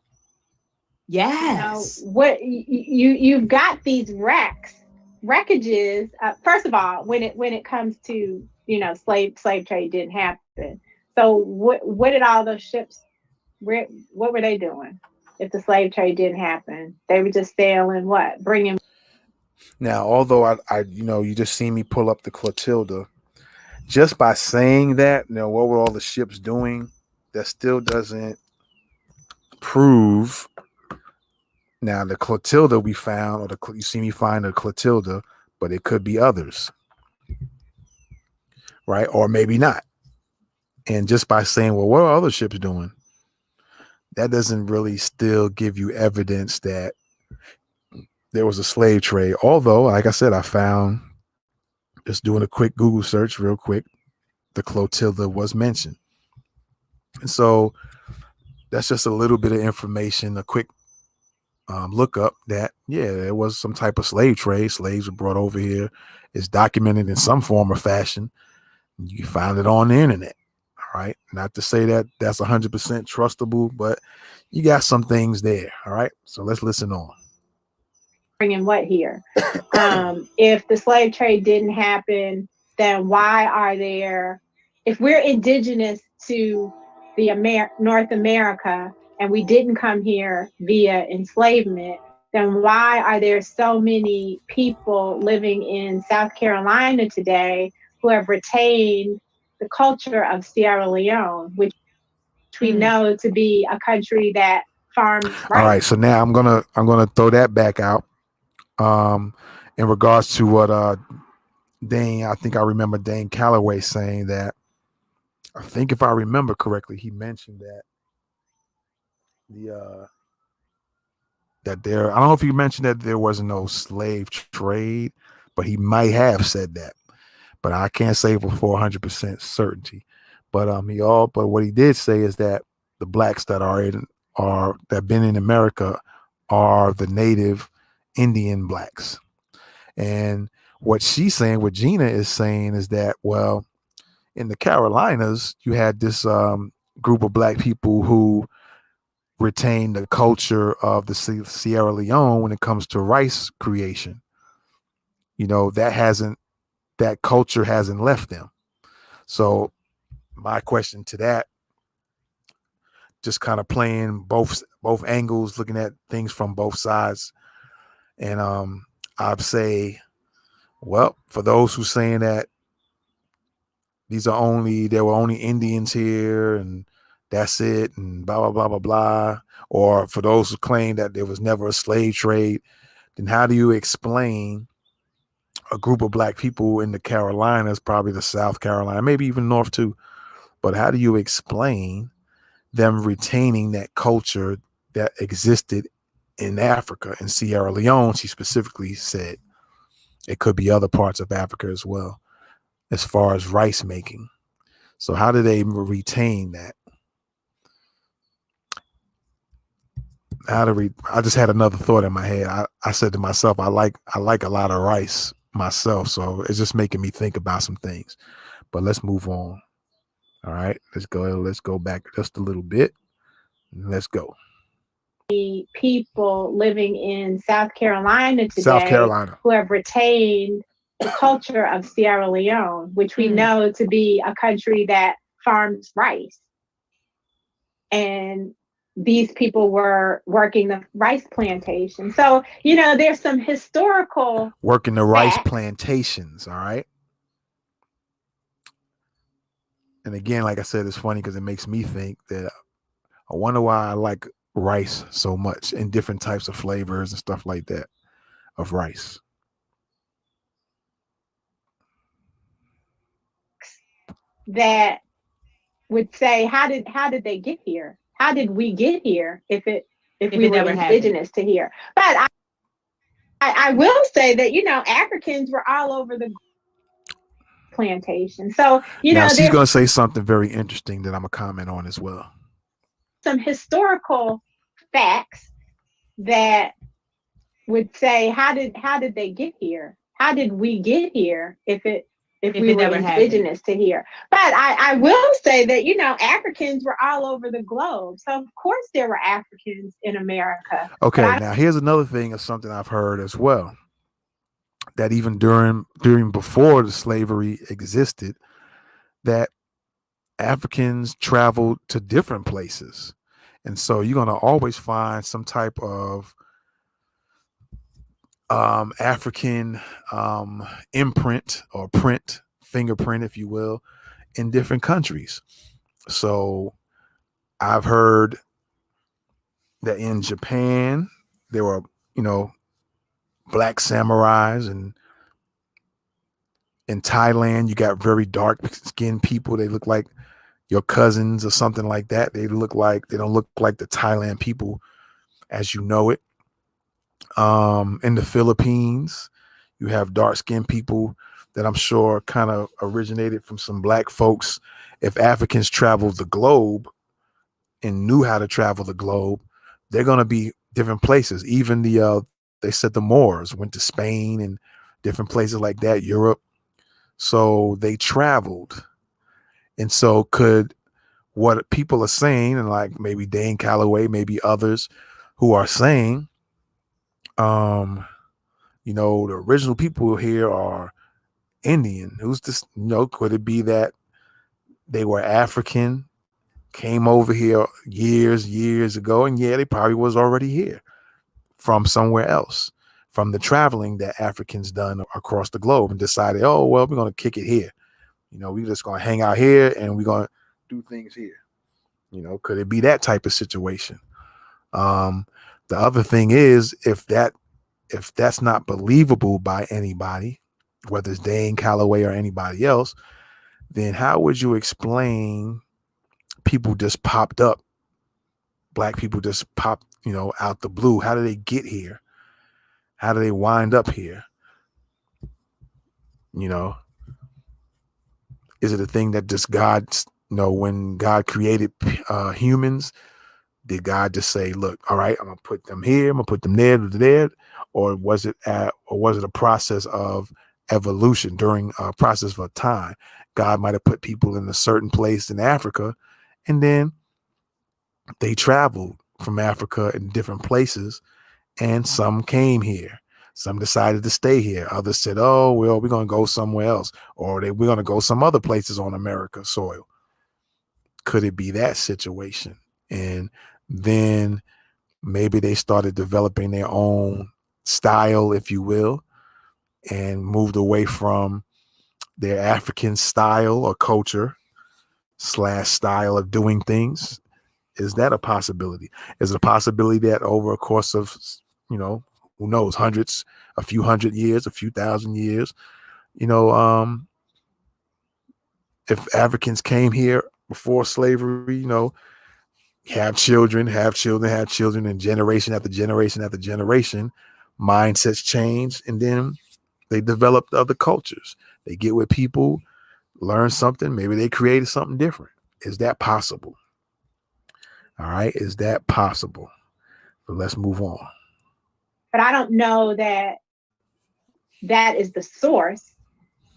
Speaker 2: Yes.
Speaker 3: What you've got these wreckages. First of all, when it comes to slave trade didn't happen. So what did all those ships? What were they doing if the slave trade didn't happen? They were just sailing what, bringing.
Speaker 1: Now, although you just see me pull up the Clotilda, just by saying that, what were all the ships doing? That still doesn't prove. Now, the Clotilda we found, you see me find a Clotilda, but it could be others, right? Or maybe not. And just by saying, well, what are other ships doing? That doesn't really still give you evidence that there was a slave trade. Although, like I said, I found, just doing a quick Google search real quick, the Clotilda was mentioned. And so that's just a little bit of information, a quick look up that, yeah, there was some type of slave trade. Slaves were brought over here. It's documented in some form or fashion. You can find it on the internet. All right. Not to say that that's 100% trustable, but you got some things there. All right. So let's listen on.
Speaker 3: Bringing what here? If the slave trade didn't happen, then why are there? If we're indigenous to the North America and we didn't come here via enslavement, then why are there so many people living in South Carolina today who have retained the culture of Sierra Leone, which we know to be a country that farms rice?
Speaker 1: All right, so now I'm gonna throw that back out. In regards to what Dane, I think I remember Dane Calloway saying that. I think if I remember correctly, he mentioned that I don't know if he mentioned that there was no slave trade, but he might have said that. But I can't say for 100% certainty. But but what he did say is that the blacks that that been in America are the native Indian blacks. And what she's saying, what Gina is saying, is that, well, in the Carolinas, you had this group of black people who retained the culture of the Sierra Leone when it comes to rice creation. That culture hasn't left them. So my question to that, just kind of playing both angles, looking at things from both sides, and I'd say, well, for those who saying that there were only Indians here and that's it and blah blah blah blah blah, or for those who claim that there was never a slave trade, then how do you explain a group of black people in the Carolinas, probably the South Carolina, maybe even North too, but how do you explain them retaining that culture that existed in Africa, in Sierra Leone? She specifically said it could be other parts of Africa as well, as far as rice making. So how do they retain that? I just had another thought in my head. I said to myself, I like a lot of rice myself, so it's just making me think about some things. But let's move on. All right, let's go back just a little bit. Let's go.
Speaker 3: The people living in South Carolina today who have retained the culture of Sierra Leone, which we know to be a country that farms rice. And these people were working the rice plantation. So, there's some historical
Speaker 1: Working the rice
Speaker 3: facts.
Speaker 1: plantations. All right. And again, like I said, it's funny because it makes me think that I wonder why I like rice so much in different types of flavors and stuff like that of rice.
Speaker 3: That would say, how did they get here? How did we get here if
Speaker 2: If
Speaker 3: we
Speaker 2: it
Speaker 3: were
Speaker 2: never happened.
Speaker 3: indigenous to here? But I will say that, Africans were all over the plantation. So,
Speaker 1: Now she's
Speaker 3: there's
Speaker 1: going to say something very interesting that I'm going to comment on as well.
Speaker 3: some historical facts that would say, how did they get here? How did we get here if
Speaker 2: If
Speaker 3: we
Speaker 2: it
Speaker 3: were
Speaker 2: never happened.
Speaker 3: indigenous to here? But I will say that, Africans were all over the globe. So of course there were Africans in America.
Speaker 1: Okay, now here's another thing of something I've heard as well. That even during before the slavery existed, that Africans traveled to different places. And so you're going to always find some type of African imprint or print, fingerprint, if you will, in different countries. So I've heard that in Japan, there were, black samurais, and in Thailand, you got very dark skinned people. They look like your cousins or something like that. They don't look like the Thailand people as you know it. In the Philippines, you have dark skinned people that I'm sure kind of originated from some black folks. If Africans traveled the globe and knew how to travel the globe, they're going to be different places. Even they said the Moors went to Spain and different places like that, Europe. So they traveled. And so could what people are saying, and like maybe Dane Calloway, maybe others who are saying, the original people here are Indian. Who's this? Could it be that they were African, came over here years ago, and yeah, they probably was already here from somewhere else, from the traveling that Africans done across the globe, and decided, oh well, we're gonna kick it here. We're just gonna hang out here and we're gonna do things here. Could it be that type of situation? The other thing is, if that's not believable by anybody, whether it's Dane Calloway or anybody else, then how would you explain people just popped up? Black people just popped, out the blue. How do they get here? How do they wind up here? Is it a thing that just God, when God created humans, did God just say, look, all right, I'm gonna put them here, I'm gonna put them there, or was it a process of evolution during a process of time? God might have put people in a certain place in Africa, and then they traveled from Africa in different places, and some came here. Some decided to stay here. Others said, oh, well, we're going to go somewhere else, or we're going to go some other places on America's soil. Could it be that situation? And then maybe they started developing their own style, if you will, and moved away from their African style or culture / style of doing things. Is that a possibility? Is it a possibility that over a course of, who knows, a few hundred years, a few thousand years, if Africans came here before slavery, have children, and generation after generation after generation, mindsets change, and then they developed other cultures. They get with people, learn something, maybe they created something different. Is that possible? All right, is that possible? But let's move on.
Speaker 3: But I don't know that is the source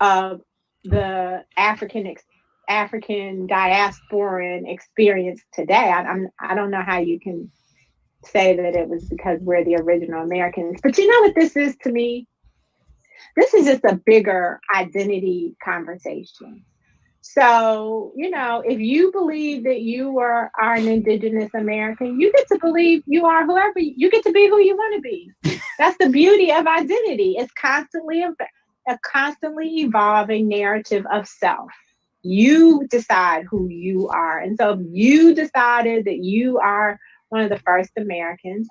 Speaker 3: of the African diasporan experience today. I don't know how you can say that it was because we're the original Americans. But you know what this is to me? This is just a bigger identity conversation. So, if you believe that are an indigenous American, you get to believe you are whoever you get to be who you want to be. That's the beauty of identity. It's constantly a constantly evolving narrative of self. You decide who you are. And so if you decided that you are one of the first Americans,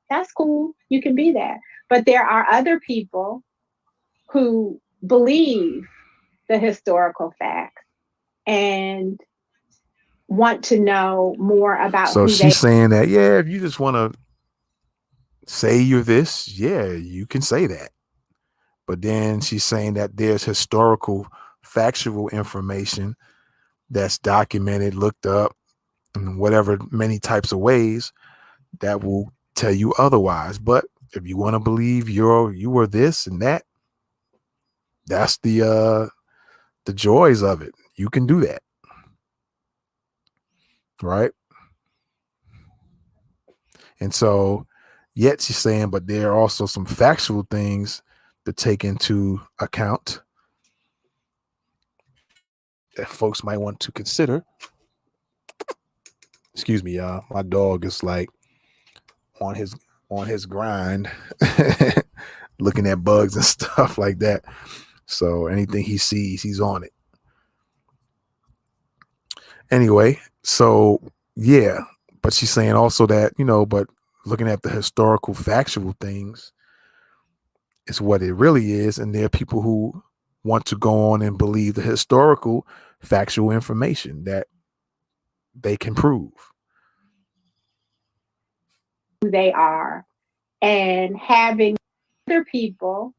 Speaker 3: that's cool. You can be that. But there are other people who believe the historical facts and want to know more about
Speaker 1: So
Speaker 3: who they
Speaker 1: she's saying that, yeah, if you just want to say you're this, yeah, you can say that. But then she's saying that there's historical, factual information that's documented, looked up, in whatever many types of ways that will tell you otherwise. But if you want to believe you were this and that, that's the joys of it. You can do that, right? And so, yet she's saying, but there are also some factual things to take into account that folks might want to consider. Excuse me, y'all. My dog is like on his grind, looking at bugs and stuff like that. So anything he sees, he's on it. Anyway, so yeah, but she's saying also that, but looking at the historical factual things is what it really is. And there are people who want to go on and believe the historical factual information that they can prove.
Speaker 3: who they are, and having other people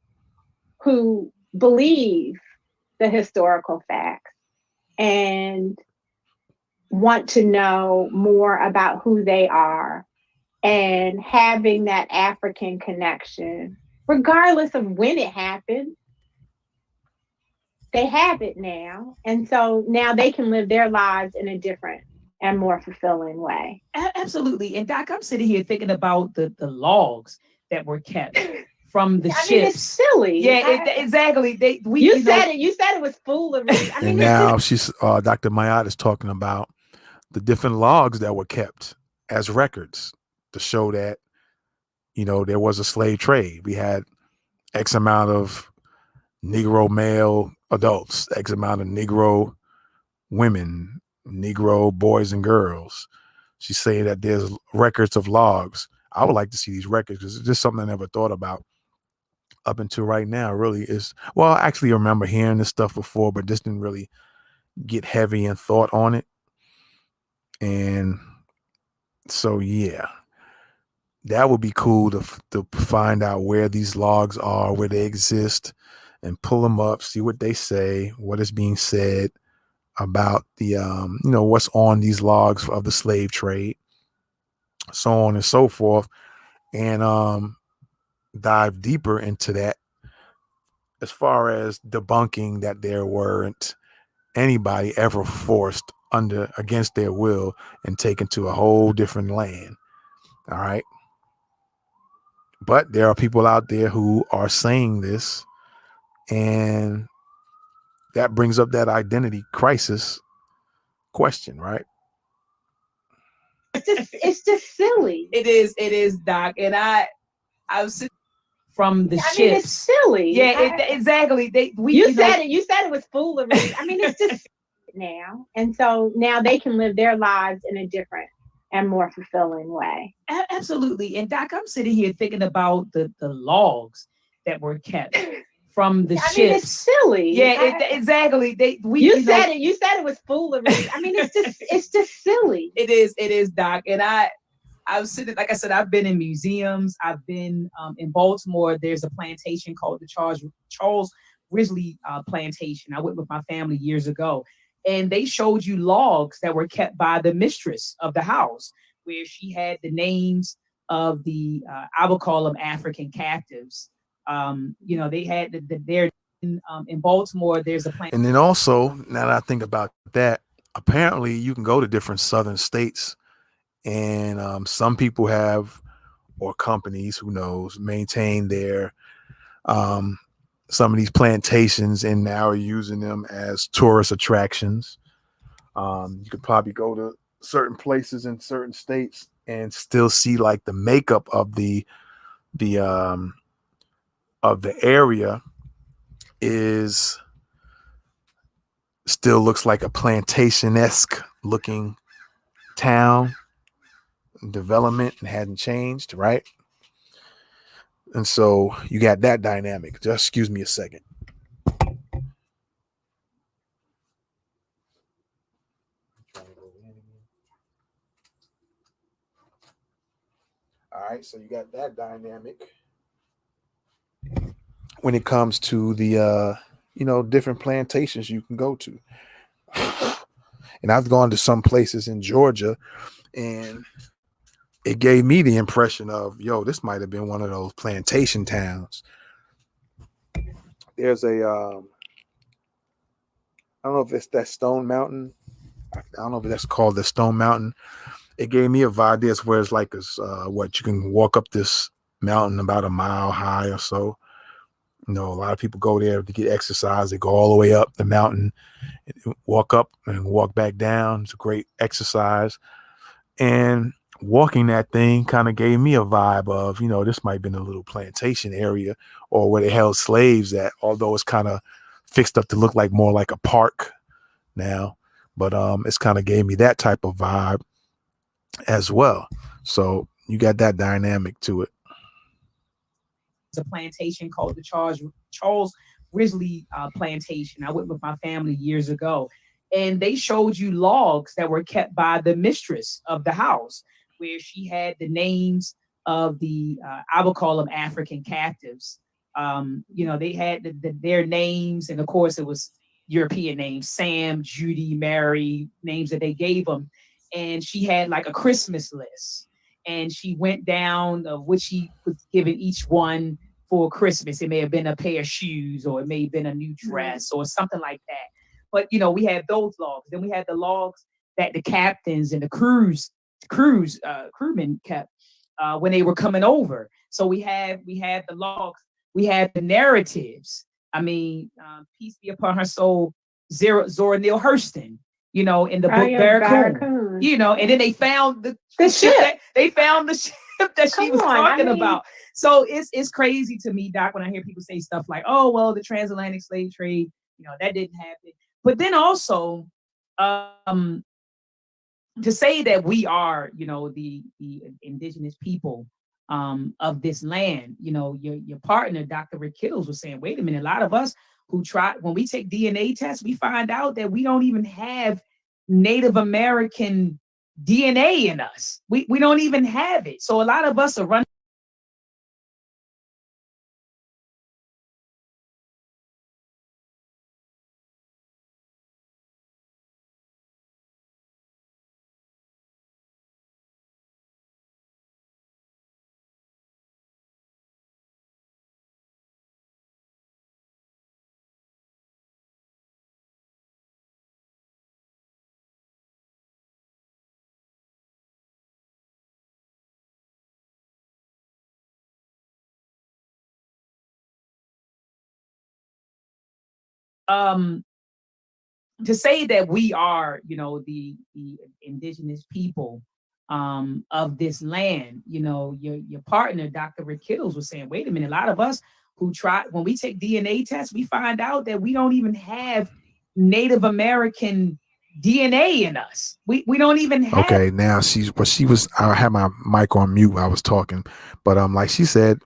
Speaker 3: who believe the historical facts and want to know more about who they are, and having that African connection, regardless of when it happened, they have it now. And so now they can live their lives in a different and more fulfilling way.
Speaker 2: Absolutely. And Doc, I'm sitting here thinking about the logs that were kept from the
Speaker 3: I
Speaker 2: ships.
Speaker 3: mean, it's silly.
Speaker 2: Yeah, exactly.
Speaker 3: You said it. You said it was foolery. I mean,
Speaker 1: And now she's Dr. Mayat is talking about the different logs that were kept as records to show that there was a slave trade. We had X amount of Negro male adults, X amount of Negro women, Negro boys and girls. She's saying that there's records of logs. I would like to see these records because it's just something I never thought about up until right now. Really is, well, I actually remember hearing this stuff before, but just didn't really get heavy in thought on it. And so, yeah, that would be cool to find out where these logs are, where they exist, and pull them up, see what they say, what is being said about the what's on these logs of the slave trade, so on and so forth, and dive deeper into that as far as debunking that there weren't anybody ever forced against their will and taken to a whole different land. All right. But there are people out there who are saying this, and that brings up that identity crisis question, right?
Speaker 3: it's just silly.
Speaker 2: It is, Doc. And I was sitting from the ships.
Speaker 3: Mean, it's silly.
Speaker 2: Yeah, exactly.
Speaker 3: You said it was foolery. I mean, it's just now. And so now they can live their lives in a different and more fulfilling way.
Speaker 2: Absolutely. And Doc, I'm sitting here thinking about the logs that were kept from the ships.
Speaker 3: Mean, it's silly.
Speaker 2: Yeah, exactly.
Speaker 3: You said it was foolery. I mean, it's just silly.
Speaker 2: It is, Doc. And I was sitting, like I said, I've been in museums. I've been in Baltimore. There's a plantation called the Charles Risley Plantation. I went with my family years ago, and they showed you logs that were kept by the mistress of the house, where she had the names of the I would call them African captives. They had they're in Baltimore. There's a plantation.
Speaker 1: And then also, now that I think about that, apparently you can go to different southern states, and some people have, or companies, who knows, maintain their some of these plantations and now are using them as tourist attractions. You could probably go to certain places in certain states and still see like the makeup of the area is still looks like a plantation-esque looking town development and hadn't changed, right? And so you got that dynamic. Just excuse me a second. All right, so you got that dynamic when it comes to the different plantations you can go to. And I've gone to some places in Georgia, and it gave me the impression of, yo, this might have been one of those plantation towns. There's a I don't know if it's that Stone Mountain. I don't know if that's called the Stone Mountain. It gave me a vibe. This where it's like what you can walk up this mountain about a mile high or so. A lot of people go there to get exercise. They go all the way up the mountain, walk up and walk back down. It's a great exercise. And walking that thing kind of gave me a vibe of, this might have been a little plantation area or where they held slaves at, although it's kind of fixed up to look like more like a park now. But it's kind of gave me that type of vibe as well. So you got that dynamic to it.
Speaker 2: It's a plantation called the Charles Risley plantation. I went with my family years ago, and they showed you logs that were kept by the mistress of the house, where she had the names of the I would call them African captives. They had their names, and of course it was European names: Sam, Judy, Mary, names that they gave them. And she had like a Christmas list, and she went down of what she was giving each one for Christmas. It may have been a pair of shoes, or it may have been a new dress, or something like that. But we had those logs. Then we had the logs that the captains and the crewmen kept when they were coming over. So we had the logs, we had the narratives. I mean, peace be upon her soul, Zora Neale Hurston. In the book Barracoon. And then they found the ship. They found the ship that she was talking about. So it's crazy to me, Doc, when I hear people say stuff like, "Oh, well, the transatlantic slave trade, that didn't happen." But then also, to say that we are, the indigenous people of this land, your partner, Dr. Rick Kittles, was saying, wait a minute, a lot of us who try, when we take DNA tests, we find out that we don't even have Native American DNA in us. We don't even have it. So a lot of us are running. To say that we are, the indigenous people of this land, your partner, Dr. Rick Kittles, was saying, wait a minute, a lot of us who try, when we take DNA tests, we find out that we don't even have Native American DNA in us. We don't even have.
Speaker 1: Okay, now I had my mic on mute while I was talking, but like she said,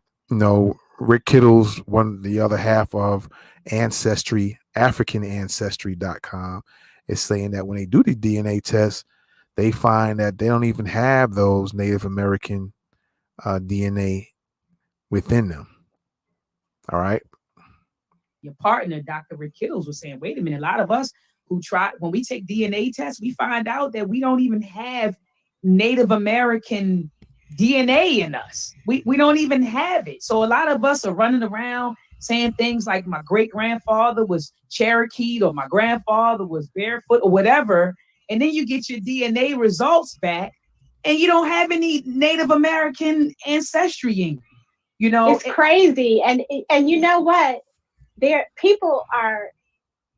Speaker 1: Rick Kittles, the other half of AfricanAncestry.com, is saying that when they do the DNA test, they find that they don't even have those Native American DNA within them. All right.
Speaker 2: Your partner, Dr. Rick Kittles, was saying, wait a minute, a lot of us who try, when we take DNA tests, we find out that we don't even have Native American DNA in us. We don't even have it. So a lot of us are running around saying things like my great grandfather was Cherokee, or my grandfather was barefoot, or whatever. And then you get your DNA results back and you don't have any Native American ancestry in you.
Speaker 3: It's crazy. And you know what? there people are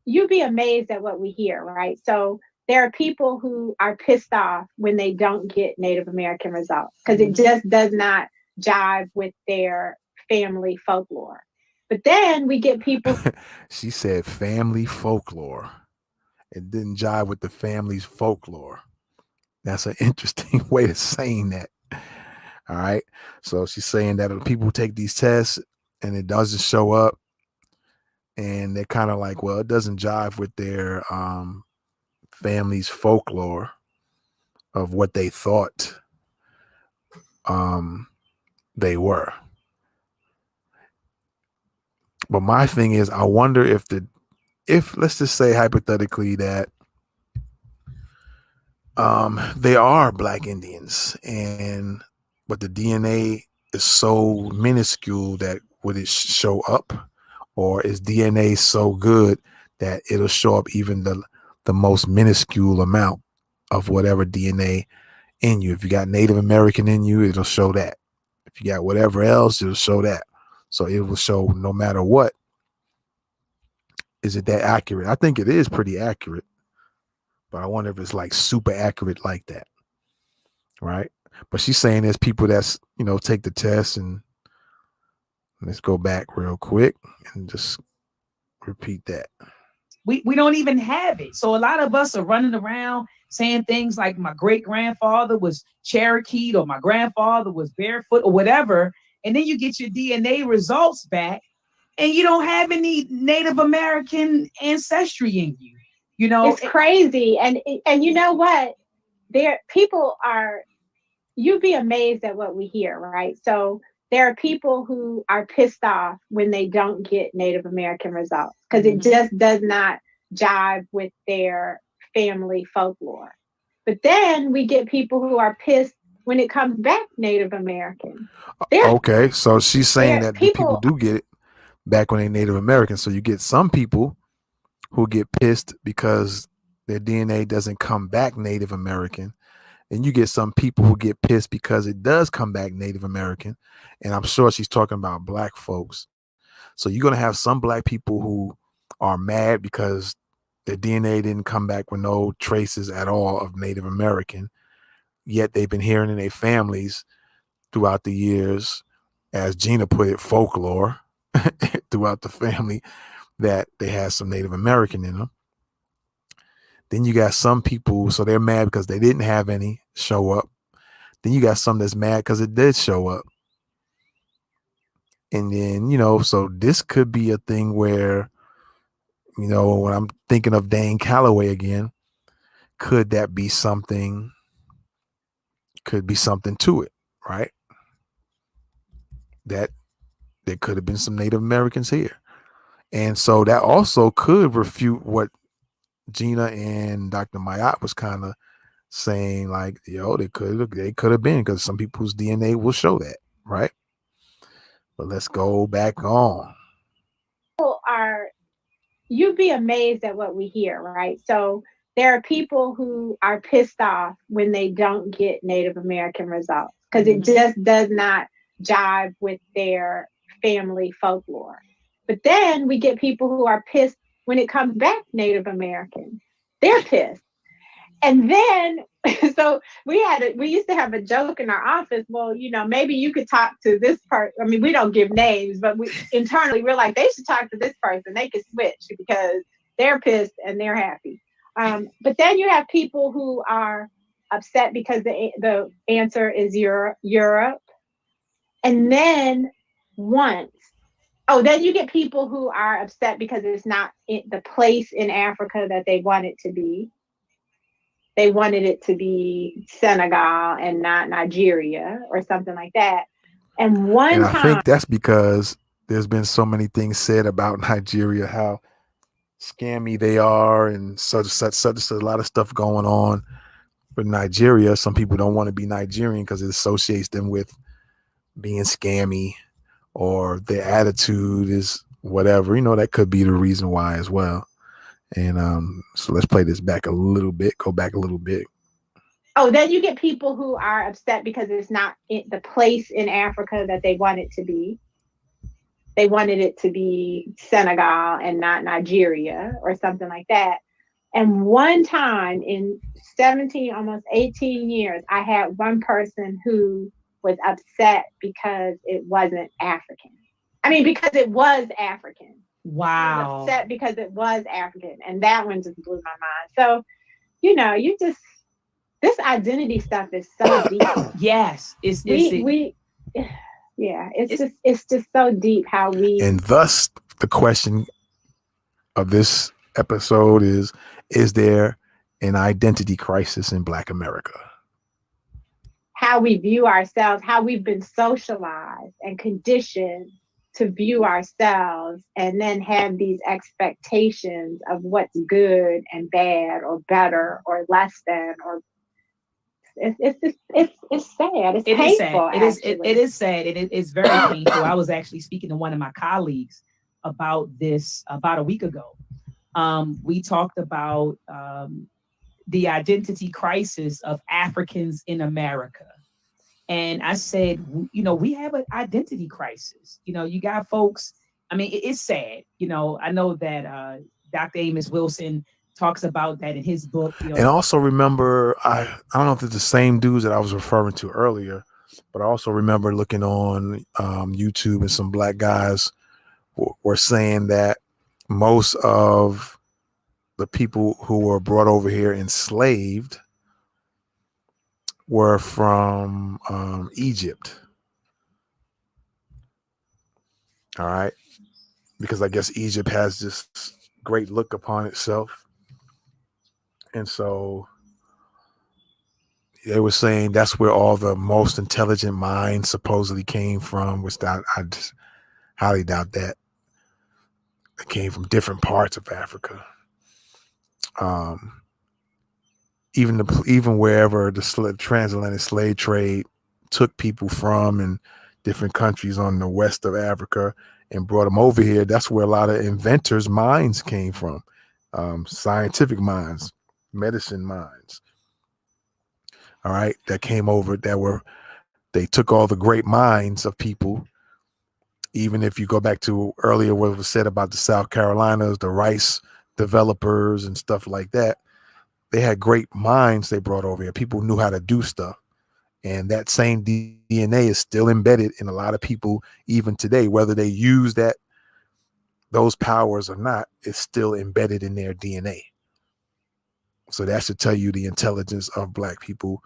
Speaker 3: you'd be amazed at what we hear, right? So there are people who are pissed off when they don't get Native American results because it
Speaker 2: Mhm.
Speaker 3: just does not jive with their family folklore. But then we get people.
Speaker 1: She said family folklore. It didn't jive with the family's folklore. That's an interesting way of saying that. All right. So she's saying that people take these tests and it doesn't show up, and they're kind of like, well, it doesn't jive with their family's folklore of what they thought um, they were. But my thing is, I wonder if let's just say hypothetically that they are Black Indians, and but the DNA is so minuscule that would it show up, or is DNA so good that it'll show up even the most minuscule amount of whatever DNA in you? If you got Native American in you, it'll show that. If you got whatever else, it'll show that. So it will show no matter what. Is it that accurate? I think it is pretty accurate, but I wonder if it's like super accurate like that, right? But she's saying there's people that's take the test, and let's go back real quick and just repeat that.
Speaker 2: We don't even have it. So a lot of us are running around saying things like my great grandfather was Cherokee or my grandfather was barefoot or whatever. And then you get your DNA results back and you don't have any Native American ancestry in you. You know,
Speaker 3: It's crazy. And you know what? There people are you'd be amazed at what we hear, right? So there are people who are pissed off when they don't get Native American results because it
Speaker 2: Mhm.
Speaker 3: just does not jive with their family folklore. But then we get people who are pissed when it comes back Native American. There,
Speaker 1: Okay, so she's saying
Speaker 3: there
Speaker 1: that the people
Speaker 3: people.
Speaker 1: do get it back when they're Native American. So you get some people who get pissed because their DNA doesn't come back Native American, and you get some people who get pissed because it does come back Native American. And I'm sure she's talking about Black folks. So you're gonna have some Black people who are mad because their DNA didn't come back with no traces at all of Native American, yet they've been hearing in their families throughout the years, as Gina put it, folklore throughout the family that they had some Native American in them. Then you got some people, so they're mad because they didn't have any show up. Then you got some that's mad because it did show up. And then, so this could be a thing where, when I'm thinking of Dane Calloway again, could that be something? Could be something to it, right? That there could have been some Native Americans here. And so that also could refute what Gina and Dr. Mayat was kind of saying, like, they could have been, because some people's DNA will show that, right? But let's go back on.
Speaker 3: Are You'd be amazed at what we hear, right? So there are people who are pissed off when they don't get Native American results because it
Speaker 2: Mhm.
Speaker 3: just does not jive with their family folklore. But then we get people who are pissed when it comes back Native American. They're pissed. And then so we used to have a joke in our office. Well, maybe you could talk to this person. I mean, we don't give names, but we internally we're like, they should talk to this person. They could switch because they're pissed and they're happy. But then you have people who are upset because the answer is Europe. And then once then you get people who are upset because it's not the place in Africa that they want it to be. They wanted it to be Senegal and not Nigeria or something like that. And
Speaker 1: And
Speaker 3: one
Speaker 1: I
Speaker 3: time,
Speaker 1: think that's because there's been so many things said about Nigeria, how scammy they are, and such a lot of stuff going on with Nigeria. Some people don't want to be Nigerian because it associates them with being scammy, or their attitude is whatever. That could be the reason why as well. And so let's play this back a little bit, go back a little bit.
Speaker 3: then you get people who are upset because it's not the place in Africa that they want it to be. they wanted it to be Senegal and not Nigeria or something like that. And one time in 17, almost 18 years, I had one person who was upset because it wasn't African. I mean, because it was African.
Speaker 2: Wow.
Speaker 3: He was upset because it was African. And that one just blew my mind. So, you know, this identity stuff is so deep.
Speaker 2: Yes.
Speaker 3: It's just so deep how we.
Speaker 1: And thus, the question of this episode is there an identity crisis in Black America?
Speaker 3: How we view ourselves, how we've been socialized and conditioned to view ourselves, and then have these expectations of what's good and bad or better or less than, or it's sad. It's painful.
Speaker 2: It is sad. It's very painful. I was actually speaking to one of my colleagues about this about a week ago. We talked about the identity crisis of Africans in America. And I said, you know, we have an identity crisis. You know, you got folks, I mean, it's sad. You know, I know that Dr. Amos Wilson talks about that in his book. You know,
Speaker 1: and also remember, I don't know if it's the same dudes that I was referring to earlier, but I also remember looking on YouTube, and some Black guys were saying that most of the people who were brought over here enslaved were from Egypt. All right. Because I guess Egypt has this great look upon itself. And so they were saying that's where all the most intelligent minds supposedly came from, which I just highly doubt that. They came from different parts of Africa. Even wherever the transatlantic slave trade took people from in different countries on the west of Africa and brought them over here, that's where a lot of inventors' minds came from, scientific minds, medicine minds. All right, that came over. They took all the great minds of people. Even if you go back to earlier what was said about the South Carolinas, the rice developers and stuff like that, they had great minds they brought over here. People knew how to do stuff. And that same DNA is still embedded in a lot of people even today, whether they use those powers or not, it's still embedded in their DNA. So that should tell you the intelligence of Black people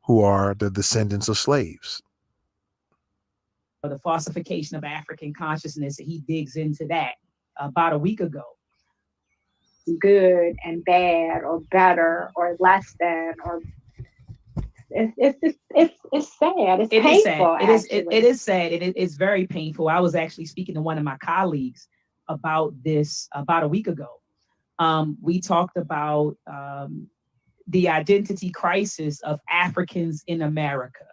Speaker 1: who are the descendants of slaves.
Speaker 2: The falsification of African consciousness, he digs into that about a week ago.
Speaker 3: Good and bad or better or less than, or it's sad. It's painful.
Speaker 2: It is sad. It is very painful. I was actually speaking to one of my colleagues about this about a week ago. We talked about the identity crisis of Africans in America.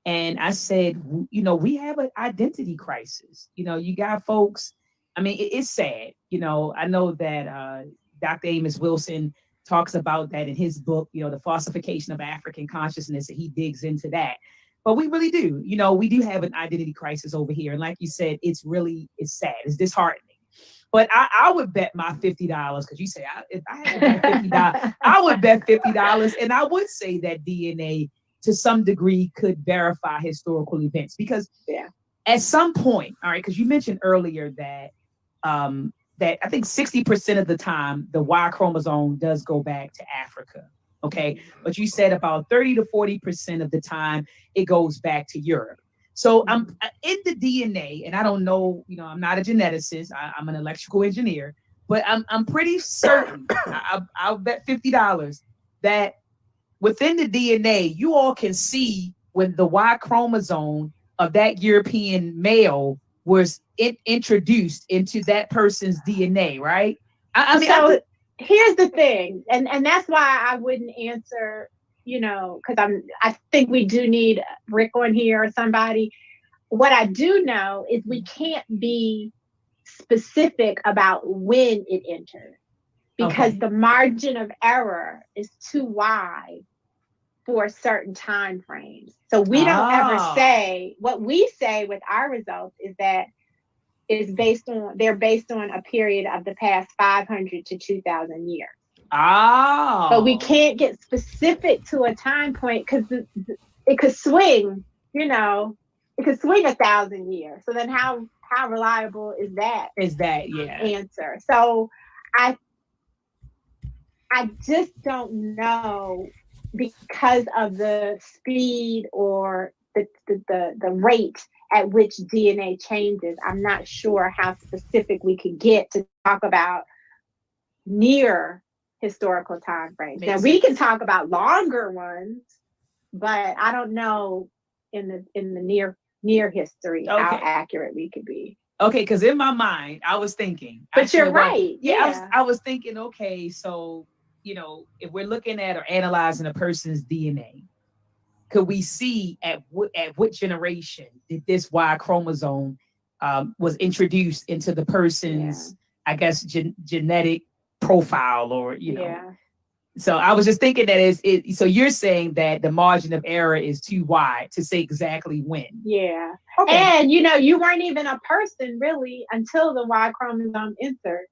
Speaker 2: And I said, you know, we have an identity crisis. You know, you got folks, I mean, it's sad. You know, I know that Dr. Amos Wilson talks about that in his book, you know, the falsification of African consciousness, and he digs into that. But we really do, you know, we do have an identity crisis over here. And like you said, it's sad. It's disheartening. But I would bet my $50, because you say, if I had to bet $50, I would bet $50. And I would say that DNA to some degree could verify historical events, because at some point, all right, because you mentioned earlier that that I think 60% of the time the Y chromosome does go back to Africa. Okay. But you said about 30 to 40% of the time it goes back to Europe. So I'm in the DNA, and I don't know, you know, I'm not a geneticist. I'm an electrical engineer, but I'm pretty certain, I'll bet $50 that within the DNA, you all can see when the Y chromosome of that European male was introduced into that person's DNA, right?
Speaker 3: Here's the thing, and that's why I wouldn't answer, you know, because I think we do need Rick on here or somebody. What I do know is we can't be specific about when it entered, because the margin of error is too wide for certain time frames. So we don't ever say, what we say with our results is that they're based on a period of the past 500 to 2000 years. But we
Speaker 2: Oh,
Speaker 3: can't get specific to a time point because it could swing, it could swing 1,000 years. So then how reliable is that
Speaker 2: is that, yeah.
Speaker 3: answer? So I I just don't know, because of the speed or the rate at which DNA changes. I'm not sure how specific we could get to talk about near historical time frames. Now we can talk about longer ones, but I don't know in the near history how accurate we could be.
Speaker 2: Okay, because in my mind, I was thinking.
Speaker 3: But you're right.
Speaker 2: Yeah, I was thinking, okay, so, if we're looking at or analyzing a person's DNA, could we see at what generation did this Y chromosome was introduced into the person's, I guess, genetic profile, or,
Speaker 3: Yeah.
Speaker 2: So I was just thinking that so you're saying that the margin of error is too wide to say exactly when.
Speaker 3: Yeah. Okay. And you weren't even a person really until the Y chromosome entered.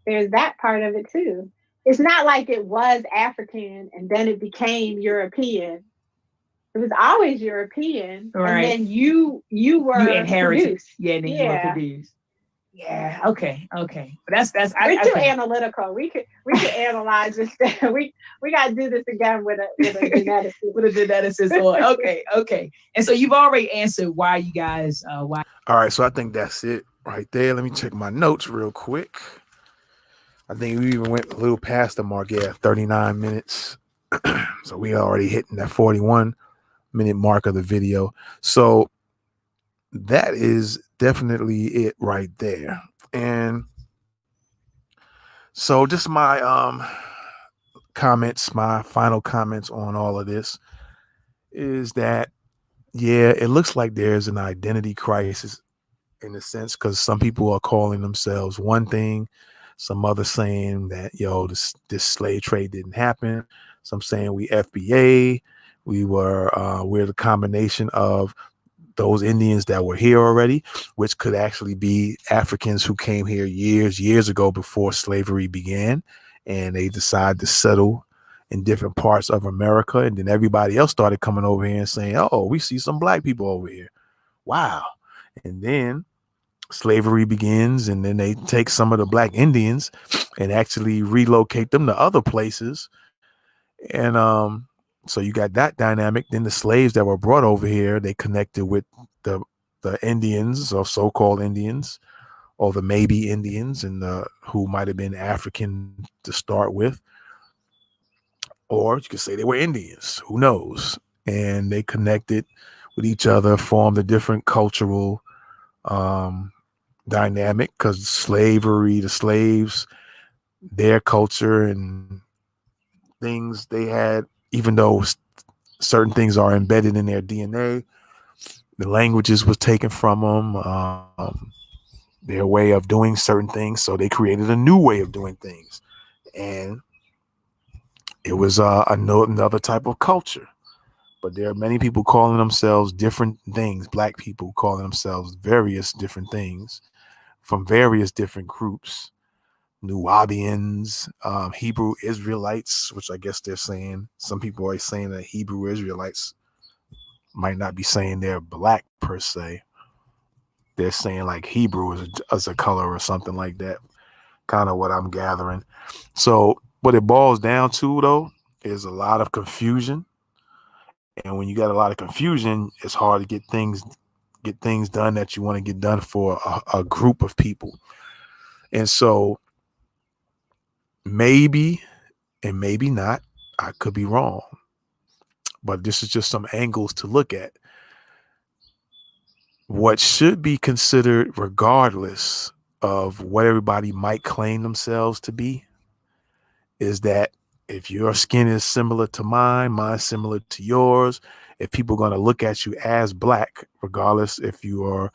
Speaker 3: There's that part of it too. It's not like it was African and then it became European. It was always European,
Speaker 2: right?
Speaker 3: And then you were
Speaker 2: inherited,
Speaker 3: produced.
Speaker 2: Yeah, and then you were produced. Yeah. Okay. But that's.
Speaker 3: We're too analytical. We could analyze this. We got to do this again with a geneticist.
Speaker 2: With a geneticist. Okay. And so you've already answered why you guys. Why?
Speaker 1: All right. So I think that's it right there. Let me check my notes real quick. I think we even went a little past the mark. Yeah, 39 minutes. So we already hitting that 41-minute mark of the video. So that is definitely it right there. And so just my my final comments on all of this is that, yeah, it looks like there's an identity crisis in a sense, because some people are calling themselves one thing, some others saying that, this slave trade didn't happen. Some saying we FBA, we're the combination of those Indians that were here already, which could actually be Africans who came here years ago before slavery began, and they decided to settle in different parts of America. And then everybody else started coming over here and saying, oh, we see some black people over here. Wow. And then slavery begins, and then they take some of the black Indians and actually relocate them to other places. And so you got that dynamic. Then the slaves that were brought over here, they connected with the Indians, or so-called Indians, or the maybe Indians, and who might have been African to start with, or you could say they were Indians. Who knows? And they connected with each other, formed a different cultural dynamic, because the slaves, their culture and things they had, even though certain things are embedded in their DNA, the languages was taken from them, their way of doing certain things. So they created a new way of doing things, and it was another type of culture. But there are many people calling themselves different things. Black people calling themselves various different things from various different groups. Nubians, Hebrew Israelites, which I guess they're saying. Some people are saying that Hebrew Israelites might not be saying they're black per se. They're saying like Hebrew as a color or something like that. Kind of what I'm gathering. So what it boils down to, though, is a lot of confusion. And when you got a lot of confusion, it's hard to get things done that you want to get done for a group of people. And so maybe and maybe not, I could be wrong, but this is just some angles to look at. What should be considered, regardless of what everybody might claim themselves to be, is that if your skin is similar to mine similar to yours, if people are going to look at you as black, regardless if you are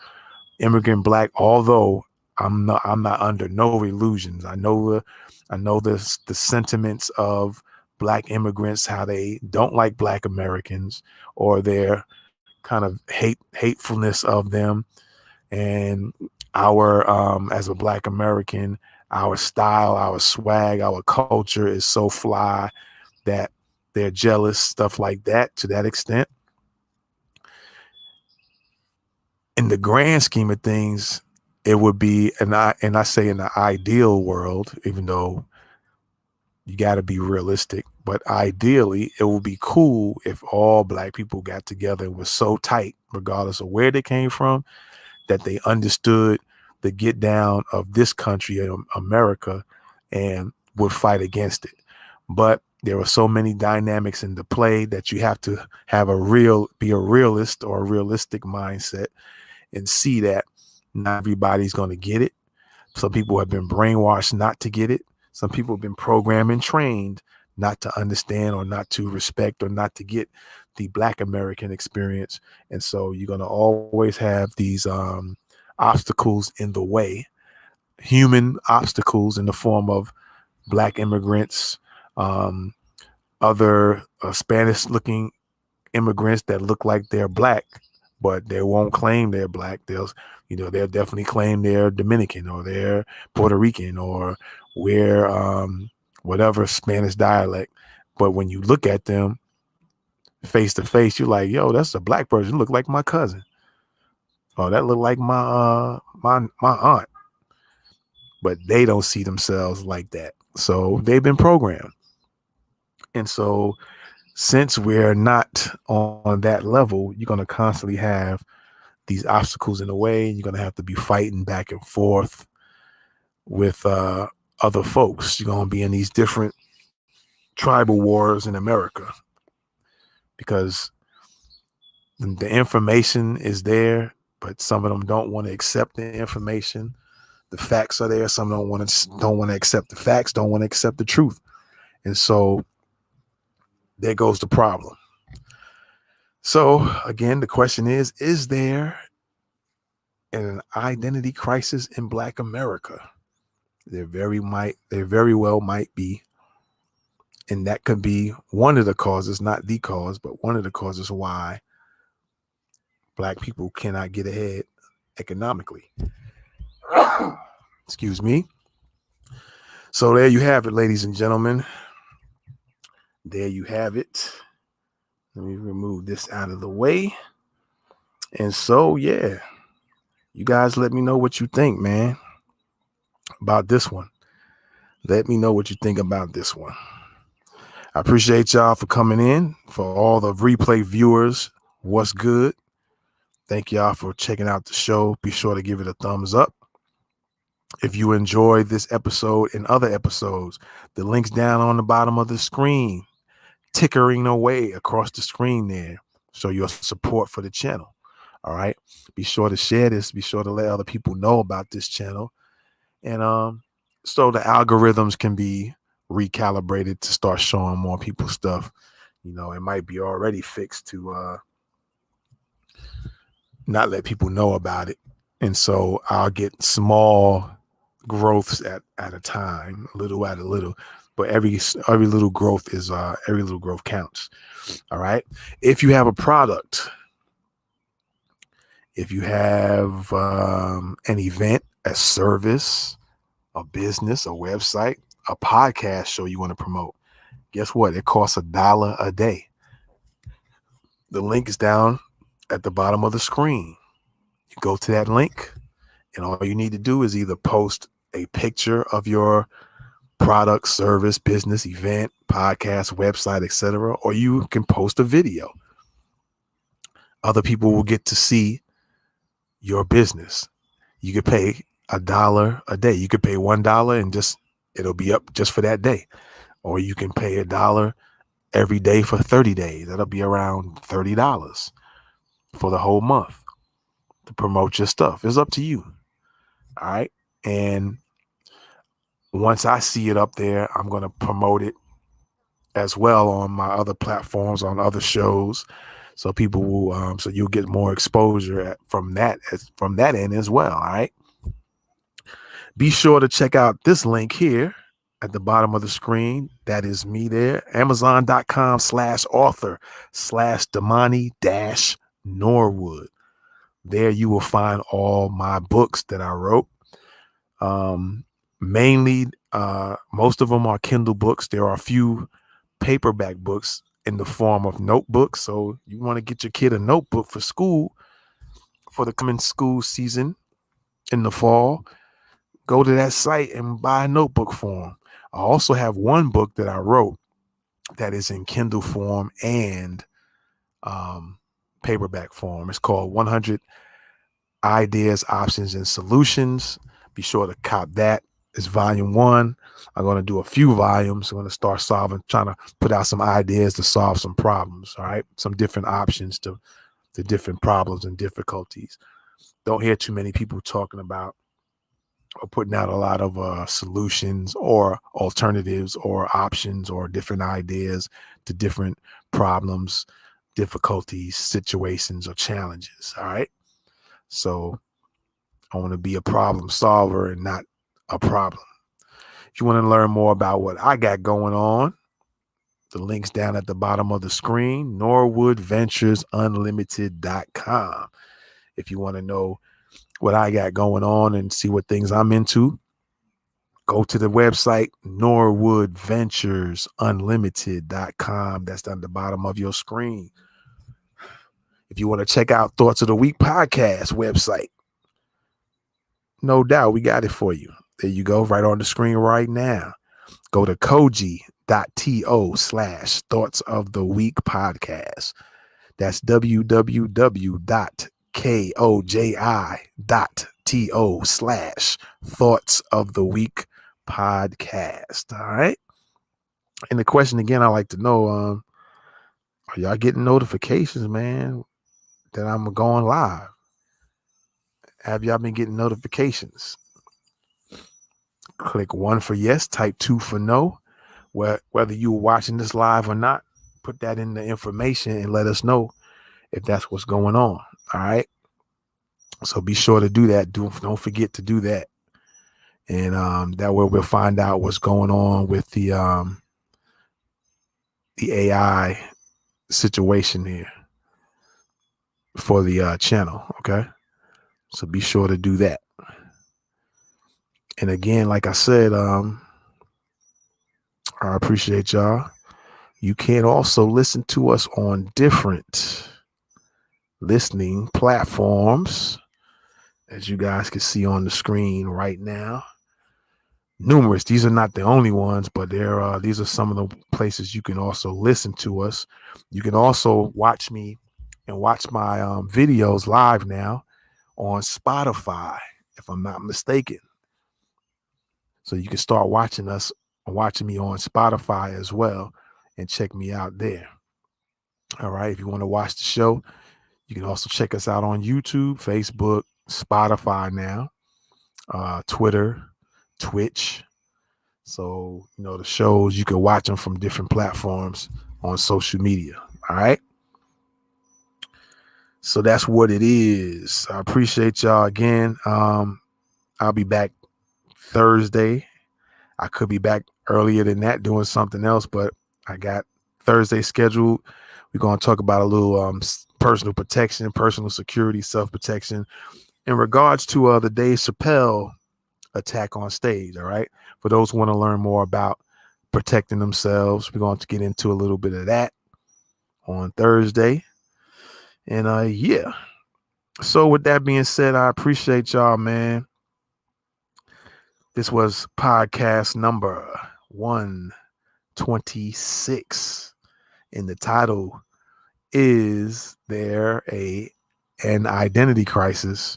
Speaker 1: immigrant black, although I'm not under no illusions. I know the sentiments of black immigrants, how they don't like black Americans, or their kind of hatefulness of them. And our as a Black American, our style, our swag, our culture is so fly that they're jealous, stuff like that, to that extent. In the grand scheme of things, it would be, and I say in the ideal world, even though you got to be realistic, but ideally it would be cool if all Black people got together and was so tight, regardless of where they came from, that they understood the get down of this country, America, and would fight against it. But there are so many dynamics in the play that you have to have be a realist or a realistic mindset and see that not everybody's going to get it. Some people have been brainwashed not to get it. Some people have been programmed and trained not to understand or not to respect or not to get the Black American experience. And so you're going to always have these obstacles in the way, human obstacles in the form of Black immigrants, other Spanish looking immigrants that look like they're Black, but they won't claim they're Black. They'll definitely claim they're Dominican or they're Puerto Rican or we're whatever Spanish dialect. But when you look at them face to face, you're like, yo, that's a Black person. Look like my cousin. Oh, that look like my aunt. But they don't see themselves like that. So they've been programmed. And so since we're not on that level, you're going to constantly have these obstacles in the way. You're going to have to be fighting back and forth with other folks. You're going to be in these different tribal wars in America because the information is there, but some of them don't want to accept the information. The facts are there. Some don't want to accept the facts, don't want to accept the truth. And so there goes the problem. So again, the question is there an identity crisis in Black America? There very well might be. And that could be one of the causes, not the cause, but one of the causes why Black people cannot get ahead economically. Excuse me. So there you have it, ladies and gentlemen. There you have it. Let me remove this out of the way. And so, yeah, you guys let me know what you think, man, about this one. Let me know what you think about this one. I appreciate y'all for coming in. For all the replay viewers, what's good? Thank y'all for checking out the show. Be sure to give it a thumbs up. If you enjoyed this episode and other episodes, the link's down on the bottom of the screen, tickering away across the screen there. Show your support for the channel. All right. Be sure to share this. Be sure to let other people know about this channel. And so the algorithms can be recalibrated to start showing more people stuff. You know, it might be already fixed to not let people know about it. And so I'll get small growths at a time, little at a little. But every little growth is every little growth counts. All right. If you have a product, if you have an event, a service, a business, a website, a podcast show you want to promote, guess what? It costs $1 a day. The link is down at the bottom of the screen. You go to that link, and all you need to do is either post a picture of your product, service, business, event, podcast, website, etc., or you can post a video. Other people will get to see your business. You could pay $1 a day. You could pay $1 and it'll be up just for that day. Or you can pay $1 every day for 30 days. That'll be around $30 for the whole month to promote your stuff. It's up to you. All right. And once I see it up there, I'm going to promote it as well on my other platforms, on other shows. So people will, so you'll get more exposure from that end as well. All right. Be sure to check out this link here at the bottom of the screen. That is me there. Amazon.com/author/Damani-Norwood. There you will find all my books that I wrote. Mainly, most of them are Kindle books. There are a few paperback books in the form of notebooks. So you want to get your kid a notebook for school, for the coming school season in the fall, go to that site and buy a notebook for them. I also have one book that I wrote that is in Kindle form and paperback form. It's called 100 Ideas, Options, and Solutions. Be sure to cop that. It's volume 1. I'm going to do a few volumes. I'm going to start trying to put out some ideas to solve some problems. All right. Some different options to different problems and difficulties. Don't hear too many people talking about or putting out a lot of solutions or alternatives or options or different ideas to different problems, difficulties, situations, or challenges. All right. So I want to be a problem solver and not a problem. If you want to learn more about what I got going on, the link's down at the bottom of the screen, norwoodventuresunlimited.com. If you want to know what I got going on and see what things I'm into, go to the website, norwoodventuresunlimited.com. That's down the bottom of your screen. If you want to check out Thoughts of the Week podcast website, no doubt we got it for you. There you go, right on the screen right now. Go to koji.to/Thoughts of the Week podcast. That's www.koji.to/Thoughts of the Week podcast. All right. And the question again, I like to know, are y'all getting notifications, man, that I'm going live? Have y'all been getting notifications? Click 1 for yes, type 2 for no. Whether you were watching this live or not, put that in the information and let us know if that's what's going on. All right. So be sure to do that. Don't forget to do that. And that way we'll find out what's going on with the AI situation here for the channel. Okay. So be sure to do that. And again, like I said, I appreciate y'all. You can also listen to us on different listening platforms, as you guys can see on the screen right now. Numerous. These are not the only ones, but these are some of the places you can also listen to us. You can also watch me and watch my videos live now on Spotify, if I'm not mistaken. So you can start watching me on Spotify as well and check me out there. All right. If you want to watch the show, you can also check us out on YouTube, Facebook, Spotify now, Twitter, Twitch. So, the shows, you can watch them from different platforms on social media. All right. So that's what it is. I appreciate y'all again. I'll be back Thursday. I could be back earlier than that doing something else, but I got Thursday scheduled. We're going to talk about a little personal protection, personal security, self-protection in regards to the Dave Chappelle attack on stage. All right. For those who want to learn more about protecting themselves, we're going to get into a little bit of that on Thursday. And yeah. So with that being said, I appreciate y'all, man. This was podcast number 126. And the title, Is There an Identity Crisis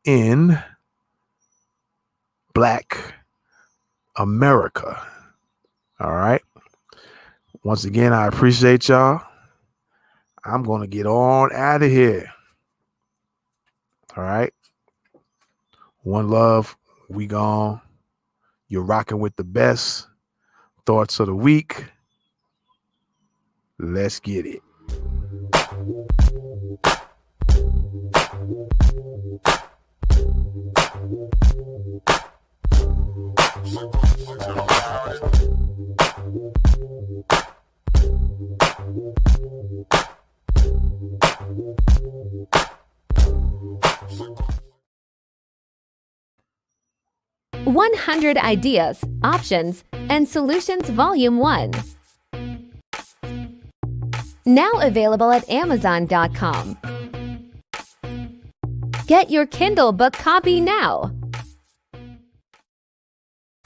Speaker 1: in Black America? All right. Once again, I appreciate y'all. I'm going to get on out of here. All right. One love. We gone. You're rocking with the best. Thoughts of the week. Let's get it.
Speaker 4: 100 Ideas, Options, and Solutions Volume 1. Now available at Amazon.com. Get your Kindle book copy now.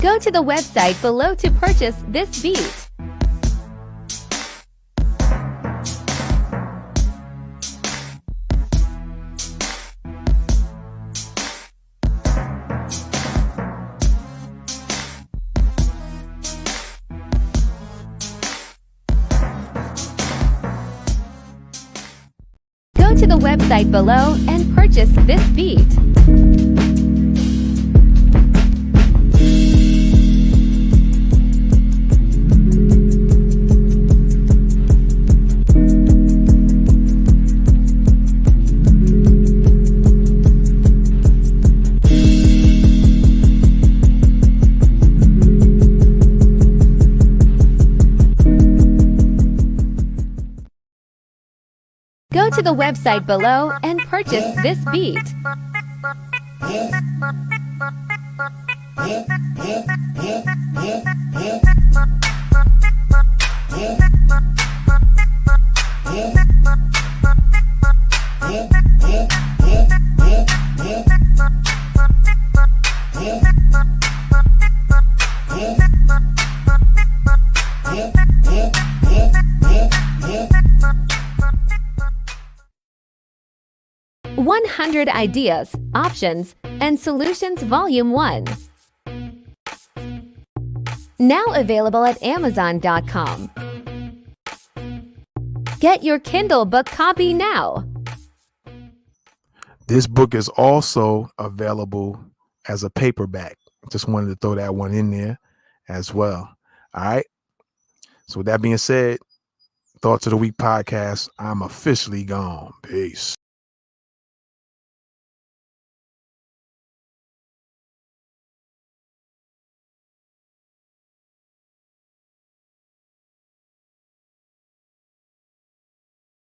Speaker 4: Go to the website below to purchase this beat. Go to the website below and purchase this beat. Go to the website below and purchase this beat. 100 Ideas, Options, and Solutions Volume 1. Now available at Amazon.com. Get your Kindle book copy now.
Speaker 1: This book is also available as a paperback. Just wanted to throw that one in there as well. All right. So with that being said, Thoughts of the Week podcast, I'm officially gone. Peace.